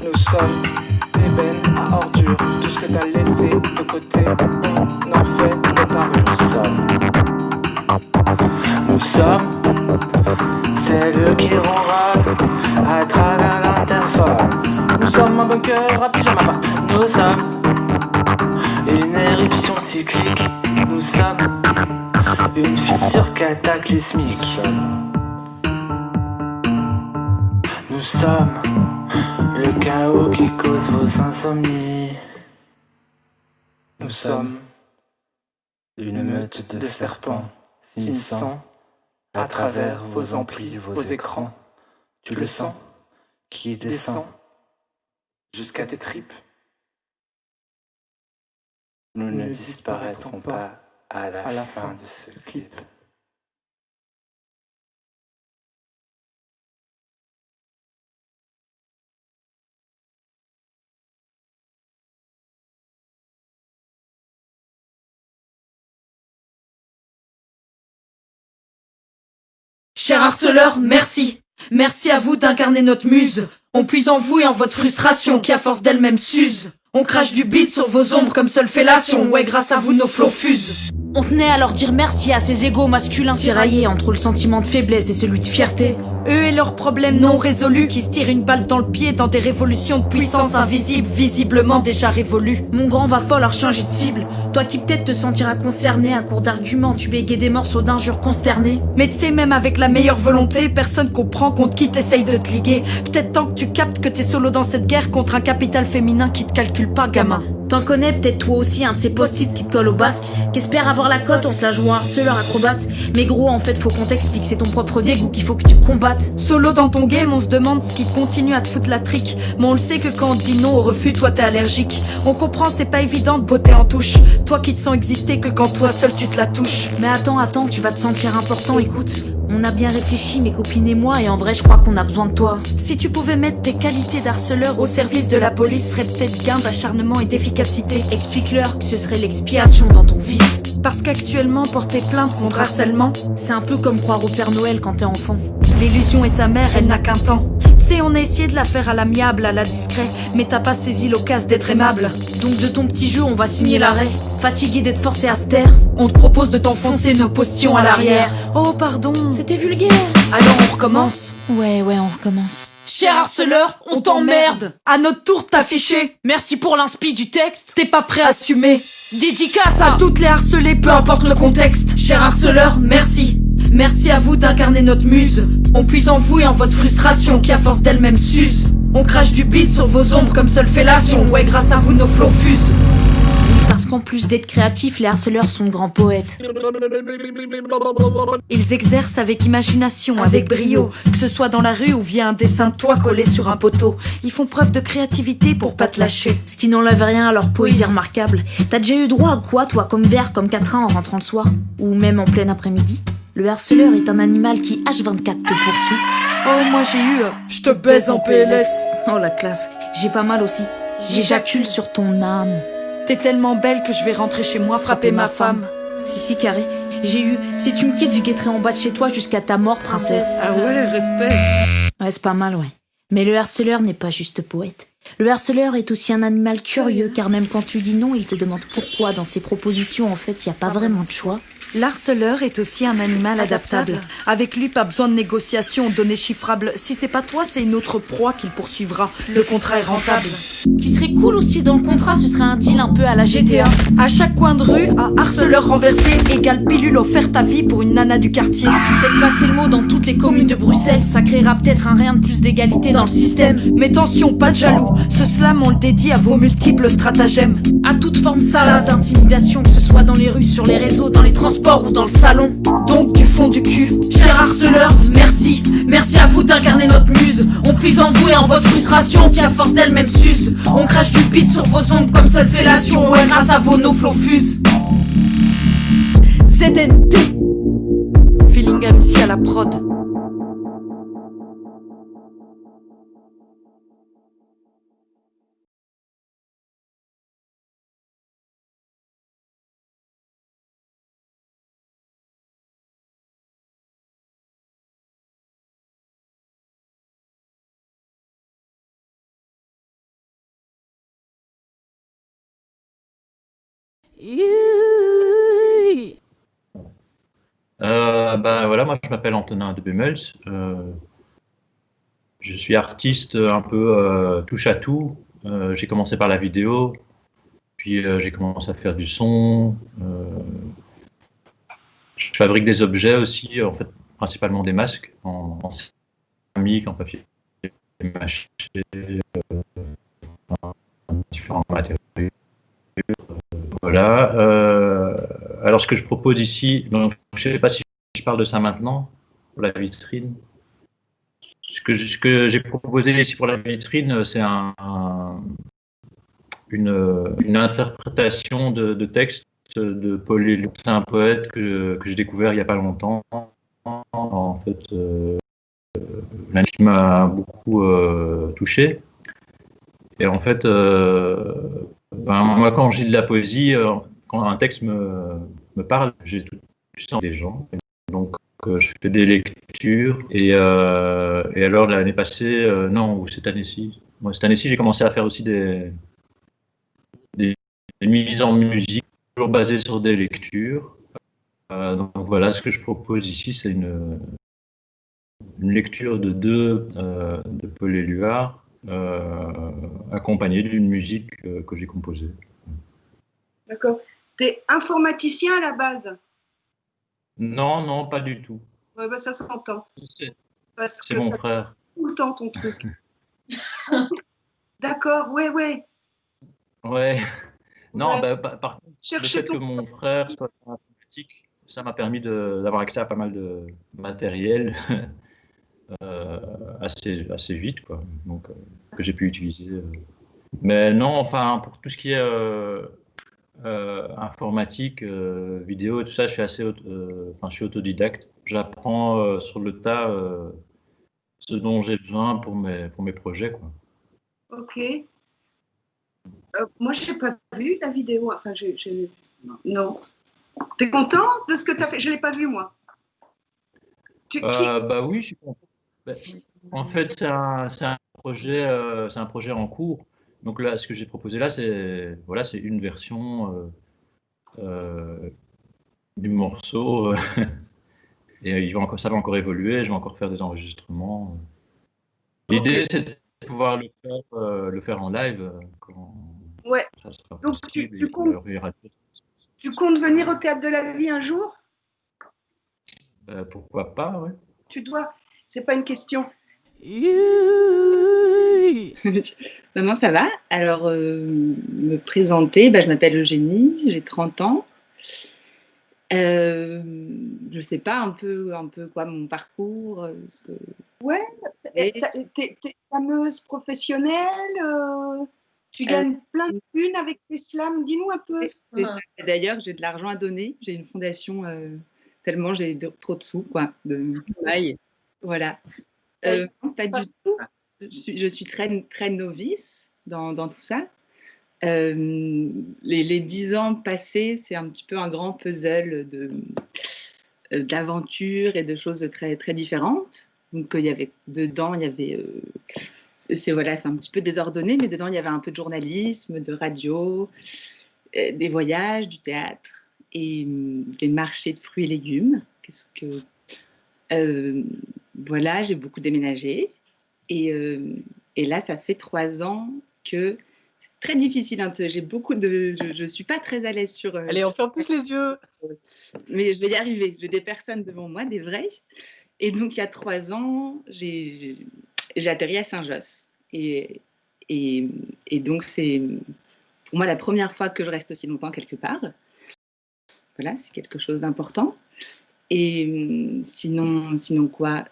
C: Nous sommes des bennes à ordures. Tout ce que t'as laissé de côté, on en fait des parures.
E: Nous sommes celles qui ronronnent à travers l'interphone.
C: Nous sommes un bunker à pyjama.
E: Nous sommes une éruption cyclique. Nous sommes une fissure cataclysmique. Nous sommes le chaos qui cause vos insomnies.
C: Nous sommes une meute de serpents s'immisçant à travers vos amplis, vos écrans. Tu le sens qui descend jusqu'à tes tripes.
E: Nous ne disparaîtrons pas à la fin de ce clip.
G: Cher harceleur, merci. Merci à vous d'incarner notre muse. On puise en vous et en votre frustration qui à force d'elle-même s'use. On crache du beat sur vos ombres comme seule fellation. Ouais, grâce à vous nos flots fusent.
D: On tenait à leur dire merci à ces égos masculins tiraillés entre le sentiment de faiblesse et celui de fierté.
G: Eux et leurs problèmes non résolus qui se tirent une balle dans le pied dans des révolutions de puissance invisibles, visiblement déjà révolues.
D: Mon grand va falloir changer de cible. Toi qui peut-être te sentiras concerné à court d'arguments, tu bégais des morceaux d'injures consternés.
G: Mais tu sais, même avec la meilleure volonté, personne comprend contre qui t'essayes de te liguer. Peut-être tant que tu captes que t'es solo dans cette guerre contre un capital féminin qui te calcule pas, gamin.
D: T'en connais peut-être toi aussi un de ces post-it qui te colle au basque, qu'espère avoir la cote en se la jouant harceleur acrobate. Mais gros, en fait, faut qu'on t'explique, c'est ton propre dégoût qu'il faut que tu combattes.
G: Solo dans ton game, on se demande ce qui continue à te foutre la trique. Mais on le sait que quand on te dit non au refus, toi t'es allergique. On comprend, c'est pas évident de botter en touche. Toi qui te sens exister que quand toi seul tu te la touches.
D: Mais attends, tu vas te sentir important, écoute. On a bien réfléchi, mes copines et moi, et en vrai, je crois qu'on a besoin de toi.
G: Si tu pouvais mettre tes qualités d'harceleur au service de la police, serait peut-être gain d'acharnement et d'efficacité.
D: Explique-leur que ce serait l'expiation dans ton vice.
G: Parce qu'actuellement, porter plainte contre harcèlement,
D: c'est un peu comme croire au Père Noël quand t'es enfant.
G: L'illusion est amère, elle n'a qu'un temps. Tu sais, on a essayé de la faire à l'amiable, à la discret, mais t'as pas saisi l'occasion d'être aimable.
D: Donc de ton petit jeu, on va signer l'arrêt. Fatigué d'être forcé à se taire,
G: on te propose de t'enfoncer nos postillons à l'arrière. Oh pardon,
D: c'était vulgaire.
G: Alors on recommence.
D: Ouais, on recommence.
G: Cher harceleur, on t'emmerde. À notre tour de t'afficher.
D: Merci pour l'inspi du texte.
G: T'es pas prêt à assumer.
D: Dédicace
G: à toutes les harcelées, peu importe le contexte. Cher harceleur, merci. Merci à vous d'incarner notre muse. On puise en vous et en votre frustration qui à force d'elle-même s'use. On crache du beat sur vos ombres comme seule fellation. Ouais, grâce à vous nos flots fusent.
D: Parce qu'en plus d'être créatifs, les harceleurs sont de grands poètes.
G: Ils exercent avec imagination, avec brio, que ce soit dans la rue ou via un dessin de toi collé sur un poteau. Ils font preuve de créativité pour pas te lâcher.
D: Ce qui n'enlève rien à leur poésie remarquable. T'as déjà eu droit à quoi, toi, comme vers, comme quatrain en rentrant le soir? Ou même en plein après-midi? Le harceleur est un animal qui H24 te poursuit.
G: Oh, moi j'ai eu je te baise en PLS.
D: Oh la classe, j'ai pas mal aussi. J'éjacule sur ton âme.
G: T'es tellement belle que je vais rentrer chez moi frapper ma femme.
D: Si, carré. J'ai eu, si tu me quittes, je guetterai en bas de chez toi jusqu'à ta mort, princesse.
G: Ah ouais, respect.
D: Ouais, c'est pas mal, ouais. Mais le harceleur n'est pas juste poète. Le harceleur est aussi un animal curieux, car même quand tu dis non, il te demande pourquoi. Dans ses propositions, en fait, y a pas vraiment de choix.
F: L'harceleur est aussi un animal adaptable. Avec lui, pas besoin de négociation, données chiffrables. Si c'est pas toi, c'est une autre proie qu'il poursuivra. Le contrat est rentable.
G: Qui serait cool aussi dans le contrat, ce serait un deal un peu à la GTA.
F: À chaque coin de rue, un harceleur renversé égale pilule offerte à vie pour une nana du quartier.
G: Faites passer le mot dans toutes les communes de Bruxelles, ça créera peut-être un rien de plus d'égalité dans le système.
F: Mais attention, pas de jaloux, ce slam on le dédie à vos multiples stratagèmes.
G: À toute forme salace d'intimidation, que ce soit dans les rues, sur les réseaux, dans les transports ou dans le salon.
F: Donc du fond du cul,
G: cher harceleur, merci. Merci à vous d'incarner notre muse. On puise en vous et en votre frustration qui à force d'elle-même s'use. On crache du beat sur vos ombres comme seule fellation. Ouais, grâce à vos no-flow fuse. ZNT
F: Feeling MC à la prod.
H: Voilà, moi je m'appelle Antonin de Bemmels. Je suis artiste un peu touche à tout. J'ai commencé par la vidéo, puis j'ai commencé à faire du son. Je fabrique des objets aussi, en fait, principalement des masques en céramique, en papier mâché, différents matériaux. Voilà. Alors ce que je propose ici, donc, je ne sais pas si je parle de ça maintenant, pour la vitrine. Ce que j'ai proposé ici pour la vitrine, c'est une interprétation de texte de Paul Éluard. C'est un poète que j'ai découvert il n'y a pas longtemps. En fait, qui m'a beaucoup touché. Et en fait, moi, quand je lis de la poésie, quand un texte me parle, j'ai tout le temps des gens. Donc, je fais des lectures. Et alors, l'année passée, non, ou cette année-ci, cette année-ci, j'ai commencé à faire aussi des mises en musique, toujours basées sur des lectures. Donc voilà, ce que je propose ici, c'est une lecture de de Paul Éluard, accompagnée d'une musique que j'ai composée.
Q: D'accord. Tu es informaticien à la base?
H: Non, non, pas du tout.
Q: Ouais, bah, ça s'entend.
H: C'est mon frère.
Q: Tout le temps ton truc. D'accord, ouais.
H: Ouais. Non,
Q: Ouais.
H: par contre, le fait que mon frère soit dans l'informatique, ça m'a permis d'avoir accès à pas mal de matériel assez vite, quoi. Donc, que j'ai pu utiliser. Mais non, enfin, pour tout ce qui est informatique, vidéo et tout ça, je suis je suis autodidacte. J'apprends sur le tas ce dont j'ai besoin pour mes projets, quoi.
Q: Ok. Moi, je n'ai pas vu la vidéo. Enfin, non. Tu es content de ce que tu as fait? Je ne l'ai pas vu, moi.
H: Oui, je suis content. En fait, c'est un projet en cours. Donc là, ce que j'ai proposé là, c'est une version du morceau. Et ça va encore évoluer, je vais encore faire des enregistrements. L'idée, c'est de pouvoir le faire en live quand ça sera possible.
Q: Tu comptes venir au Théâtre de la Vie un jour?
H: Pourquoi pas, ouais.
Q: Tu dois. C'est pas une question.
W: Non, ça va. Alors, me présenter, je m'appelle Eugénie, j'ai 30 ans. Je sais pas, un peu quoi, mon parcours.
Q: Ouais, t'es fameuse professionnelle, tu gagnes plein de thunes avec les slams, dis-nous un peu.
W: D'ailleurs, j'ai de l'argent à donner, j'ai une fondation tellement j'ai trop de sous, quoi, de travail. Voilà. Pas du tout. Je suis très, très novice dans tout ça. Les 10 ans passés, c'est un petit peu un grand puzzle d'aventures et de choses très, très différentes. Donc, c'est un petit peu désordonné, mais dedans, il y avait un peu de journalisme, de radio, des voyages, du théâtre. et des marchés de fruits et légumes. Voilà, j'ai beaucoup déménagé. Et là, ça fait 3 ans que c'est très difficile. Hein, j'ai beaucoup de... Je ne suis pas très à l'aise sur...
B: Allez, on ferme tous les yeux.
W: Mais je vais y arriver. J'ai des personnes devant moi, des vraies. Et donc, il y a 3 ans, j'ai atterri à Saint-Josse. Et donc, c'est pour moi la première fois que je reste aussi longtemps quelque part. Voilà, c'est quelque chose d'important. Et sinon quoi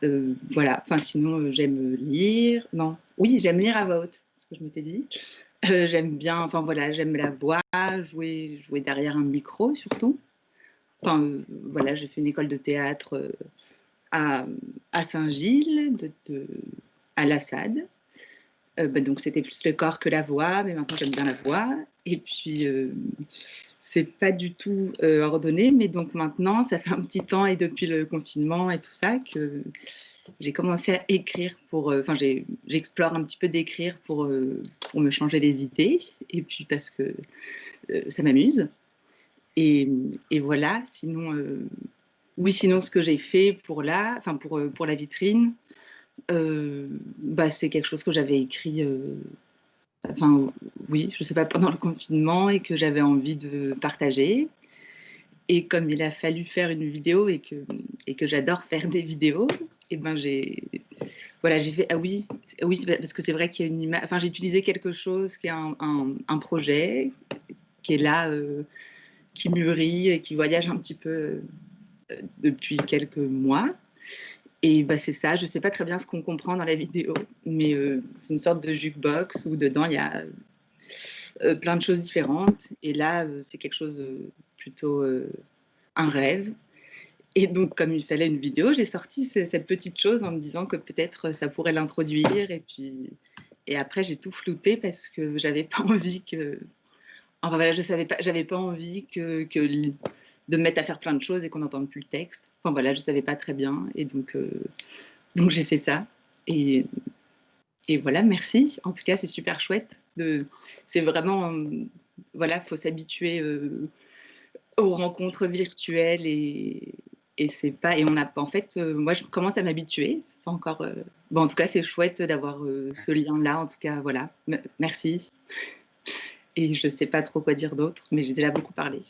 W: voilà, enfin sinon j'aime lire. Non, oui, j'aime lire à voix haute, c'est ce que je m'étais dit. J'aime bien, enfin voilà, j'aime la voix, jouer derrière un micro surtout. Enfin voilà, j'ai fait une école de théâtre à Saint-Gilles, à l'Assad. Donc c'était plus le corps que la voix, mais maintenant j'aime bien la voix. Et puis c'est pas du tout ordonné, mais donc maintenant ça fait un petit temps et depuis le confinement et tout ça que j'ai commencé à écrire enfin j'explore un petit peu d'écrire pour me changer les idées et puis parce que ça m'amuse. Et voilà, sinon sinon ce que j'ai fait pour la vitrine. C'est quelque chose que j'avais écrit, je sais pas, pendant le confinement et que j'avais envie de partager. Et comme il a fallu faire une vidéo et que j'adore faire des vidéos, et j'ai fait parce que c'est vrai qu'il y a une image. Enfin, j'ai utilisé quelque chose qui est un projet qui est là, qui mûrit et qui voyage un petit peu depuis quelques mois. Et c'est ça, je ne sais pas très bien ce qu'on comprend dans la vidéo, mais c'est une sorte de jukebox où dedans il y a plein de choses différentes. Et là, c'est quelque chose plutôt un rêve. Et donc, comme il fallait une vidéo, j'ai sorti cette petite chose en me disant que peut-être ça pourrait l'introduire. Et après, j'ai tout flouté parce que j'avais pas envie que... Enfin voilà, je savais pas, j'avais pas envie de me mettre à faire plein de choses et qu'on n'entende plus le texte. Enfin voilà, je ne savais pas très bien. Et donc j'ai fait ça. Et voilà, merci. En tout cas, c'est super chouette. C'est vraiment... voilà, il faut s'habituer aux rencontres virtuelles. Et c'est pas... Et on a... En fait, moi, je commence à m'habituer. C'est pas encore... Bon, en tout cas, c'est chouette d'avoir ce lien-là. En tout cas, voilà. Merci. Et je ne sais pas trop quoi dire d'autre, mais j'ai déjà beaucoup parlé.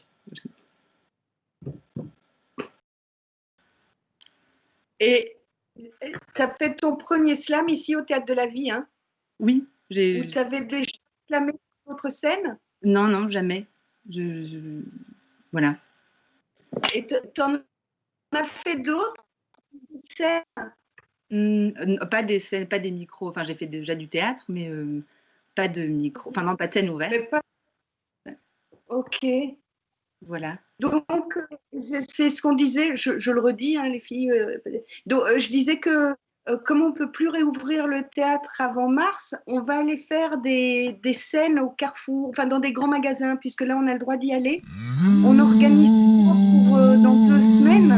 Q: Et tu as fait ton premier slam ici au Théâtre de la Vie, hein?
W: Oui.
Q: Ou tu avais déjà slamé sur d'autres scènes?
W: Non, jamais. Voilà.
Q: Et tu en as fait d'autres scènes?
W: Pas des scènes, pas des micros. Enfin, j'ai fait déjà du théâtre, mais pas de micro. Enfin, non, pas de scène ouverte.
Q: Mais pas... Ok.
W: Voilà.
Q: Donc, c'est ce qu'on disait, je le redis, hein, les filles. Donc, je disais que comme on ne peut plus réouvrir le théâtre avant mars, on va aller faire des scènes au Carrefour, enfin dans des grands magasins, puisque là, on a le droit d'y aller. On organise ça pour dans 2 semaines.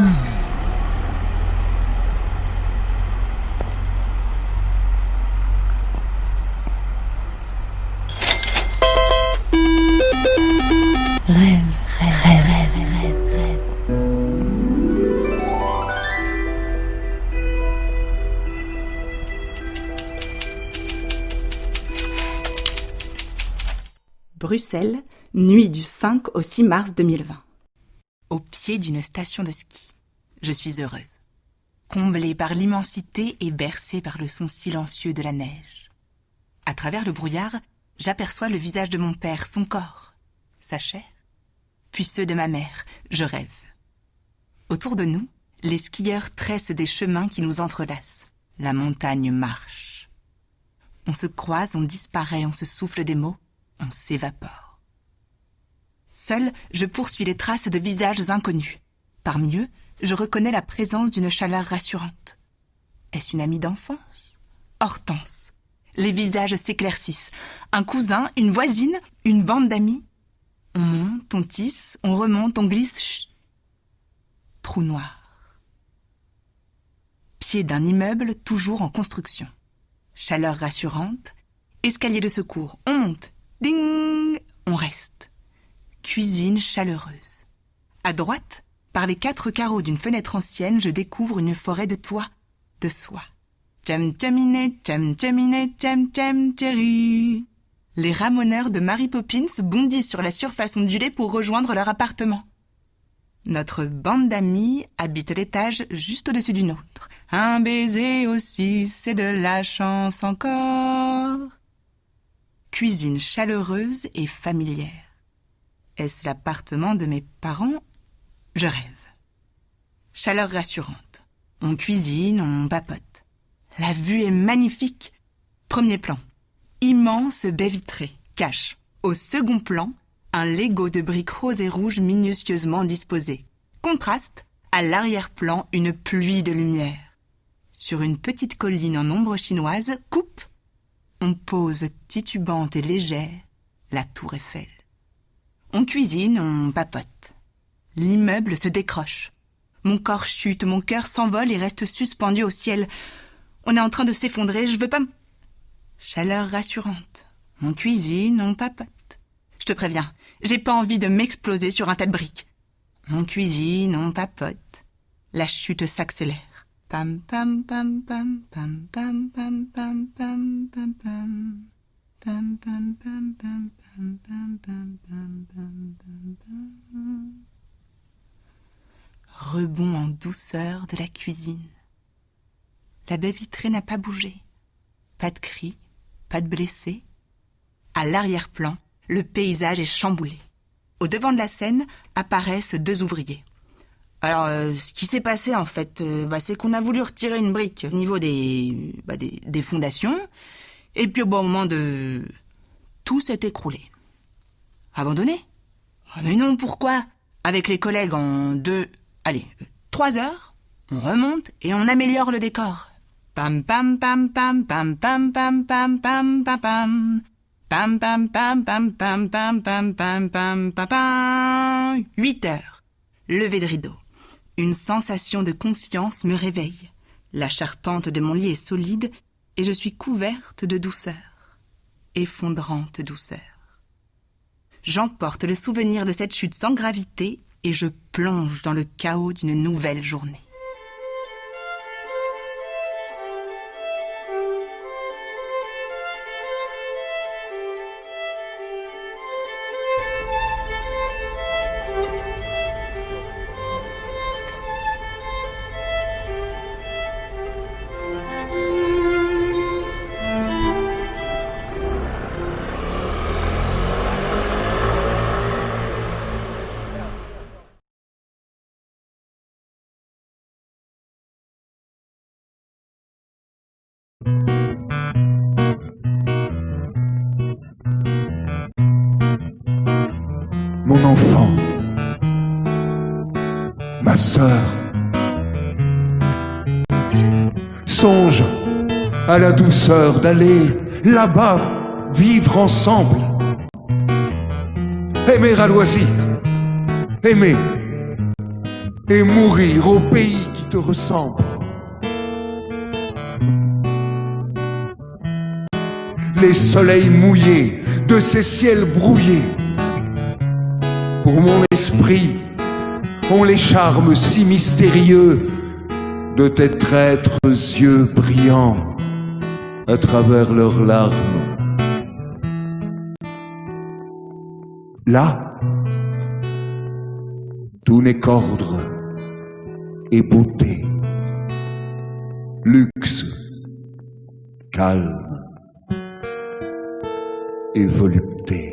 I: Bruxelles, nuit du 5 au 6 mars 2020. Au pied d'une station de ski, je suis heureuse. Comblée par l'immensité et bercée par le son silencieux de la neige. À travers le brouillard, j'aperçois le visage de mon père, son corps, sa chair, puis ceux de ma mère. Je rêve. Autour de nous, les skieurs tressent des chemins qui nous entrelacent. La montagne marche. On se croise, on disparaît, on se souffle des mots, on s'évapore. Seule, je poursuis les traces de visages inconnus. Parmi eux, je reconnais la présence d'une chaleur rassurante. Est-ce une amie d'enfance? Hortense. Les visages s'éclaircissent. Un cousin, une voisine, une bande d'amis. On monte, on tisse, on remonte, on glisse. Chut. Trou noir. Pied d'un immeuble toujours en construction. Chaleur rassurante. Escalier de secours. On monte. Ding! On reste. Cuisine chaleureuse. À droite, par les 4 carreaux d'une fenêtre ancienne, je découvre une forêt de toits, de soie. Tcham tchaminé, tcham tchaminé, tcham tcham tchéri. Les ramoneurs de Mary Poppins bondissent sur la surface ondulée pour rejoindre leur appartement. Notre bande d'amis habite l'étage juste au-dessus du nôtre. Un baiser aussi, c'est de la chance encore. Cuisine chaleureuse et familière. Est-ce l'appartement de mes parents ? Je rêve. Chaleur rassurante. On cuisine, on papote. La vue est magnifique. Premier plan. Immense baie vitrée. Cache. Au second plan, un Lego de briques roses et rouges minutieusement disposées. Contraste, à l'arrière-plan, une pluie de lumière. Sur une petite colline en ombre chinoise, coupe, on pose titubante et légère la tour Eiffel. On cuisine, on papote. L'immeuble se décroche. Mon corps chute, mon cœur s'envole et reste suspendu au ciel. On est en train de s'effondrer, je veux pas... Chaleur rassurante. On cuisine, on papote. Je te préviens, j'ai pas envie de m'exploser sur un tas de briques. On cuisine, on papote. La chute s'accélère. Pam pam pam pam pam pam pam pam pam pam pam. Pam pam pam pam pam pam pam pam pam pam. Rebond en douceur de la cuisine. La baie vitrée n'a pas bougé. Pas de cris, pas de blessés. À l'arrière-plan, le paysage est chamboulé. Au devant de la scène apparaissent 2 ouvriers. Alors, ce qui s'est passé, en fait, c'est qu'on a voulu retirer une brique au niveau des fondations, et puis au bon moment de... Tout s'est écroulé. Abandonné ? Ah mais non, pourquoi ? Avec les collègues en 3 heures, on remonte et on améliore le décor. Pam pam pam pam pam pam pam pam pam pam pam. Pam pam pam pam pam pam pam pam pam pam pam. 8 heures. Lever de rideau. Une sensation de confiance me réveille. La charpente de mon lit est solide et je suis couverte de douceur. Effondrante douceur. J'emporte le souvenir de cette chute sans gravité et je plonge dans le chaos d'une nouvelle journée.
C: Mon enfant, ma sœur, songe à la douceur d'aller là-bas vivre ensemble, aimer à loisir, aimer et mourir au pays qui te ressemble. Les soleils mouillés de ces ciels brouillés, pour mon esprit, ont les charmes si mystérieux de tes traîtres yeux brillants à travers leurs larmes. Là, tout n'est qu'ordre et beauté, luxe, calme et volupté.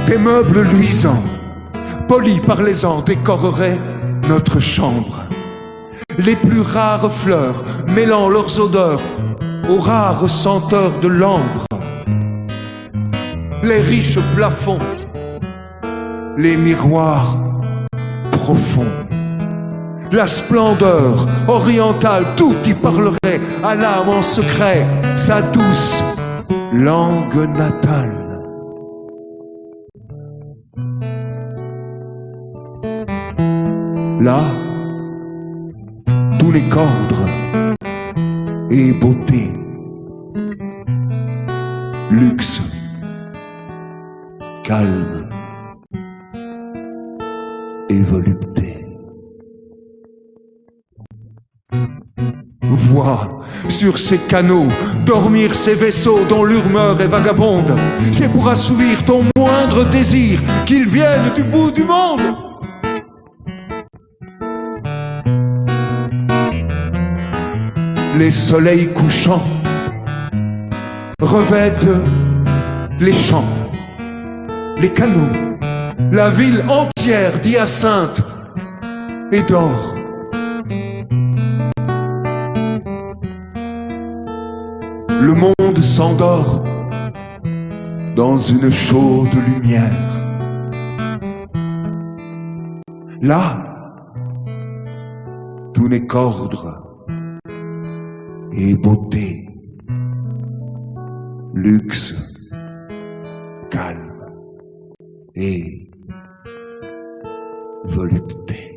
C: Des meubles luisants, polis par les ans, décoreraient notre chambre. Les plus rares fleurs mêlant leurs odeurs aux rares senteurs de l'ambre. Les riches plafonds, les miroirs profonds, la splendeur orientale, tout y parlerait à l'âme en secret, sa douce langue natale. Là, tout n'est qu'ordre et beauté,
B: luxe, calme et volupté. Vois sur ces canaux dormir ces vaisseaux dont l'humeur est vagabonde. C'est pour assouvir ton moindre désir qu'ils viennent du bout du monde. Les soleils couchants revêtent les champs, les canaux, la ville entière d'hyacinthe et d'or. Le monde s'endort dans une chaude lumière. Là, tout n'est qu'ordre et beauté, luxe, calme et volupté.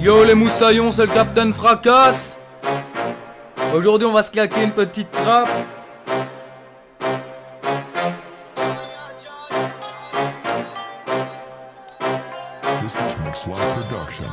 L: Yo les moussaillons, c'est le Captain Fracasse. Aujourd'hui on va se claquer une petite trappe.
B: This is Mixlab Production.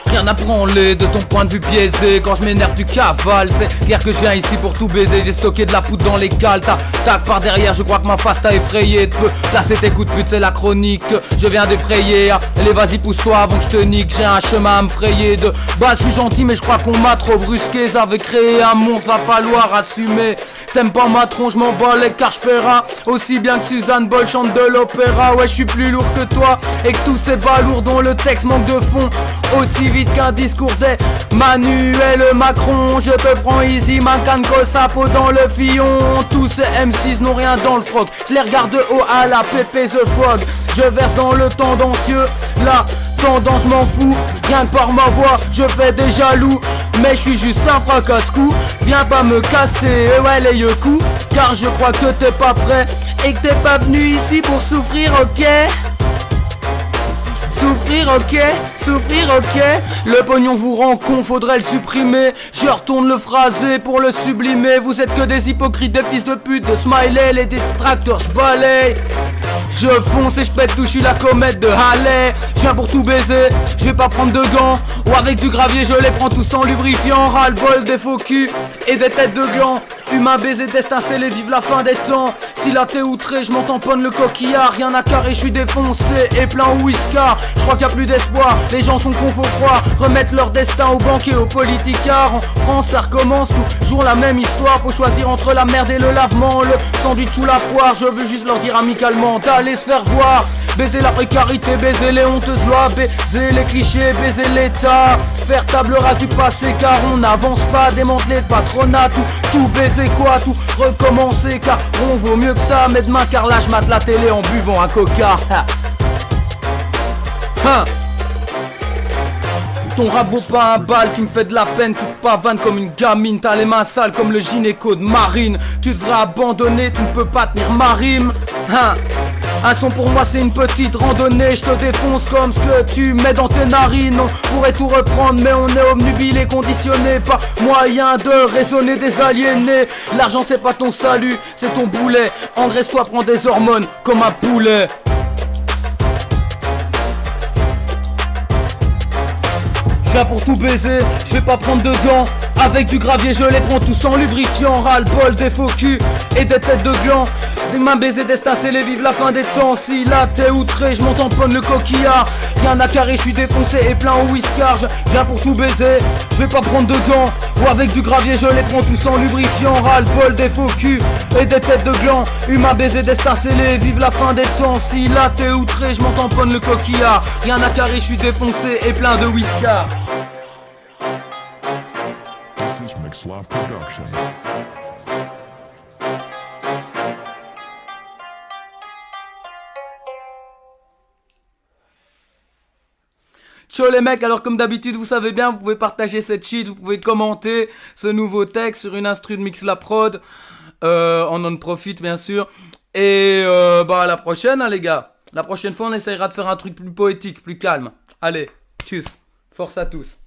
L: Rien à branler de ton point de vue biaisé. Quand je m'énerve du cavale, c'est clair que je viens ici pour tout baiser. J'ai stocké de la poudre dans les cales. Tac par derrière, je crois que ma face t'a effrayé. Tu peux placer tes coups de pute, c'est la chronique que je viens d'effrayer. Allez vas-y pousse-toi avant que je te nique. J'ai un chemin à me frayer. De base je suis gentil mais je crois qu'on m'a trop brusqué. Ça avait créé un monstre, va falloir assumer. T'aimes pas ma tronche, m'en bats les car j'paiera aussi bien que Suzanne Boyle chante de l'opéra. Ouais je suis plus lourd que toi et que tous ces balourds dont le texte manque de fond. Aussi vite qu'un discours d'Emmanuel Macron. Je te prends easy, ma canne sapo dans le fillon. Tous ces M6 n'ont rien dans le froc. Je les regarde de haut à la pépé The Fog. Je verse dans le tendancieux. La tendance m'en fout. Rien que par ma voix, je fais des jaloux. Mais je suis juste un fracasse-cou. Viens pas me casser, ouais les yeux coups. Car je crois que t'es pas prêt. Et que t'es pas venu ici pour souffrir, ok? Souffrir ok, le pognon vous rend con, faudrait le supprimer. Je retourne le phraser pour le sublimer. Vous êtes que des hypocrites, des fils de pute, de smiley, les détracteurs, j'balaye. Je fonce et j'pète tout, j'suis la comète de Halley. Je viens pour tout baiser, je vais pas prendre de gants. Ou avec du gravier, je les prends tous en lubrifiant. Ras-le-bol des faux culs et des têtes de gland. Humain baiser, destin scellé, vive la fin des temps. Si là t'es outré, je m'en tamponne le coquillard. Rien à carrer, je suis défoncé et plein au whiscar. Je crois qu'il y a plus d'espoir, les gens sont cons, faut croire. Remettre leur destin aux banquiers, aux politicards. En France ça recommence, toujours la même histoire. Faut choisir entre la merde et le lavement, le sandwich ou la poire. Je veux juste leur dire amicalement d'aller se faire voir. Baiser la précarité, baiser les honteuses lois, baiser les clichés, baiser l'état. Faire table rase du passé car on n'avance pas. Démanteler le patronat, tout baiser quoi, tout recommencer car on vaut mieux que ça. Mais demain car là je mate la télé en buvant un coca. Ton rap vaut pas un bal, tu me fais de la peine, tu te pavanes comme une gamine. T'as les mains sales comme le gynéco de Marine. Tu devrais abandonner, tu ne peux pas tenir ma rime. Un son pour moi c'est une petite randonnée. Je te défonce comme ce que tu mets dans tes narines. On pourrait tout reprendre mais on est obnubilé, conditionné. Pas moyen de raisonner des aliénés. L'argent c'est pas ton salut, c'est ton boulet. Engraisse-toi, prends des hormones comme un poulet. Je viens pour tout baiser, je vais pas prendre de gants. Avec du gravier je les prends tous en lubrifiant. Ras-le-bol des faux culs et des têtes de gland. Des mains baisées, destin scellé, vive la fin des temps. Si là t'es outré, je m'en tamponne le coquillard. Rien à carrer, je suis défoncé et plein au whiscar. Je viens pour tout baiser, je vais pas prendre de gants. Ou avec du gravier je les prends tous en lubrifiant. Ras-le-bol des faux culs et des têtes de gland. Humain baisé, destin scellé, vive la fin des temps. Si là t'es outré, je m'en tamponne le coquillard. Rien à carrer, je suis défoncé et plein de whiscar.
B: This is Mixlab Production.
L: Ciao les mecs, alors comme d'habitude vous savez bien, vous pouvez partager cette shit, vous pouvez commenter ce nouveau texte sur une instru de Mixlab Prod, en non-profit bien sûr. Et à la prochaine, hein, les gars. La prochaine fois, on essayera de faire un truc plus poétique, plus calme. Allez, tchuss. Force à tous.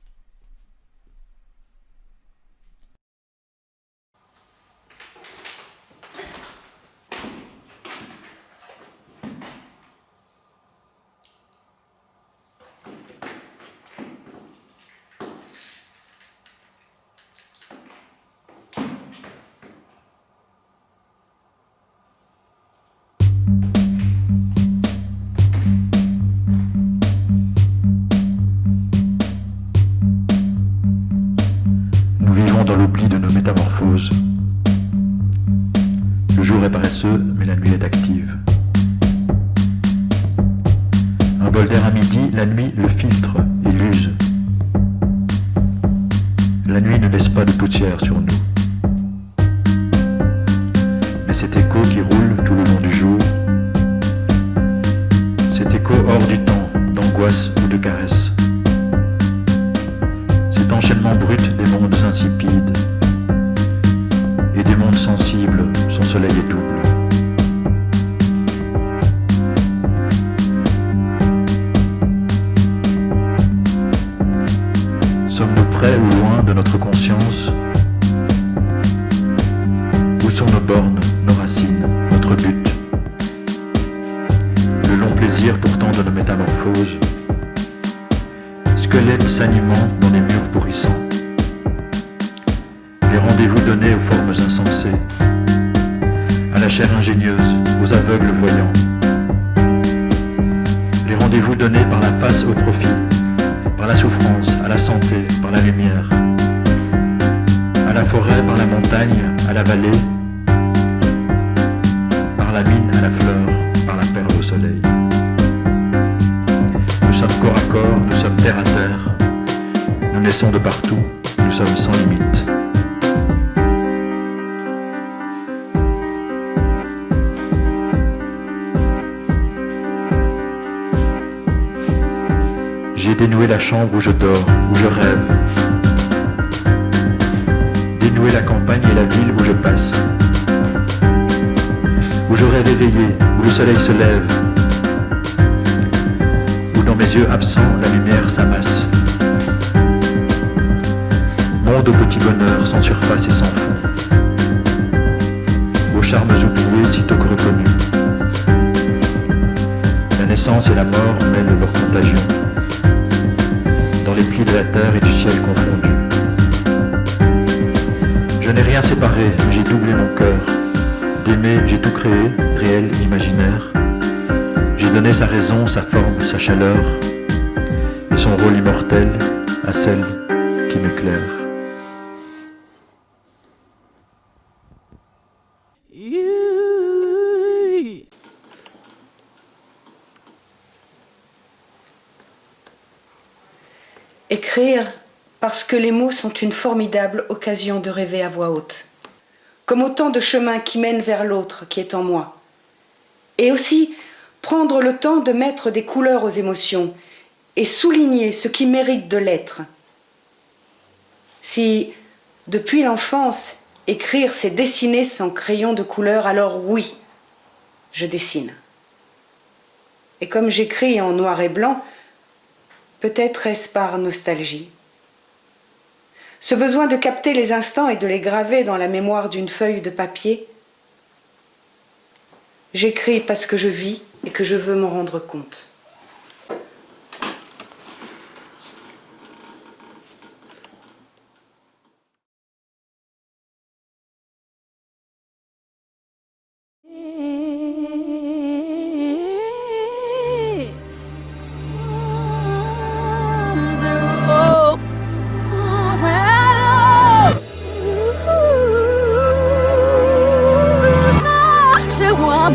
M: Nous vivons dans l'oubli de nos métamorphoses. Le jour est paresseux, mais la nuit est active. Un bol d'air à midi, la nuit le filtre et l'use. La nuit ne laisse pas de poussière sur nous. Mais cet écho qui roule tout le long du jour, cet écho hors du temps, d'angoisse ou de caresse, cet enchaînement brut des mondes insipides et des mondes sensibles, son soleil est double. Sommes-nous près ou loin de notre conscience? Où sont nos bornes, nos racines, notre but? Le long plaisir pourtant de nos métamorphoses, squelettes s'animant dans les murs pourrissants, les rendez-vous donnés aux formes insensées, à la chair ingénieuse, aux aveugles voyants, les rendez-vous donnés par la face au profit, par la souffrance, à la santé, par la lumière, à la forêt, par la montagne, à la vallée, par la mine, à la fleur, par la perle au soleil. Nous sommes corps à corps, nous sommes terre à terre, nous naissons de partout, nous sommes sans limite. J'ai dénoué la chambre où je dors, où je rêve. Dénoué la campagne et la ville où je passe. Où je rêve éveillé, où le soleil se lève. Où dans mes yeux absents, la lumière s'amasse. Monde au petit bonheur, sans surface et sans fond. Aux charmes oubliés, sitôt que reconnus. La naissance et la mort mêlent leur contagion. Dans les plis de la terre et du ciel confondus. Je n'ai rien séparé, j'ai doublé mon cœur. D'aimer, j'ai tout créé, réel, imaginaire. J'ai donné sa raison, sa forme, sa chaleur, et son rôle immortel à celle qui m'éclaire.
Q: Écrire parce que les mots sont une formidable occasion de rêver à voix haute, comme autant de chemins qui mènent vers l'autre qui est en moi. Et aussi prendre le temps de mettre des couleurs aux émotions et souligner ce qui mérite de l'être. Si, depuis l'enfance, écrire c'est dessiner sans crayon de couleur, alors oui, je dessine. Et comme j'écris en noir et blanc, peut-être est-ce par nostalgie. Ce besoin de capter les instants et de les graver dans la mémoire d'une feuille de papier. J'écris parce que je vis et que je veux m'en rendre compte.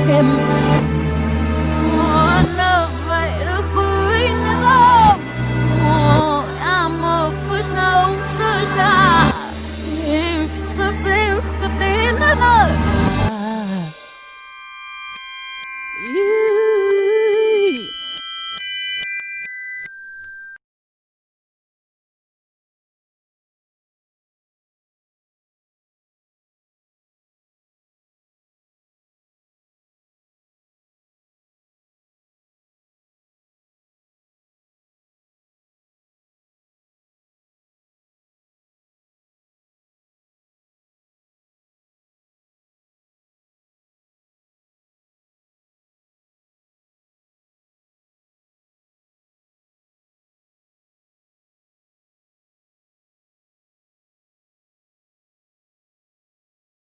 N: Him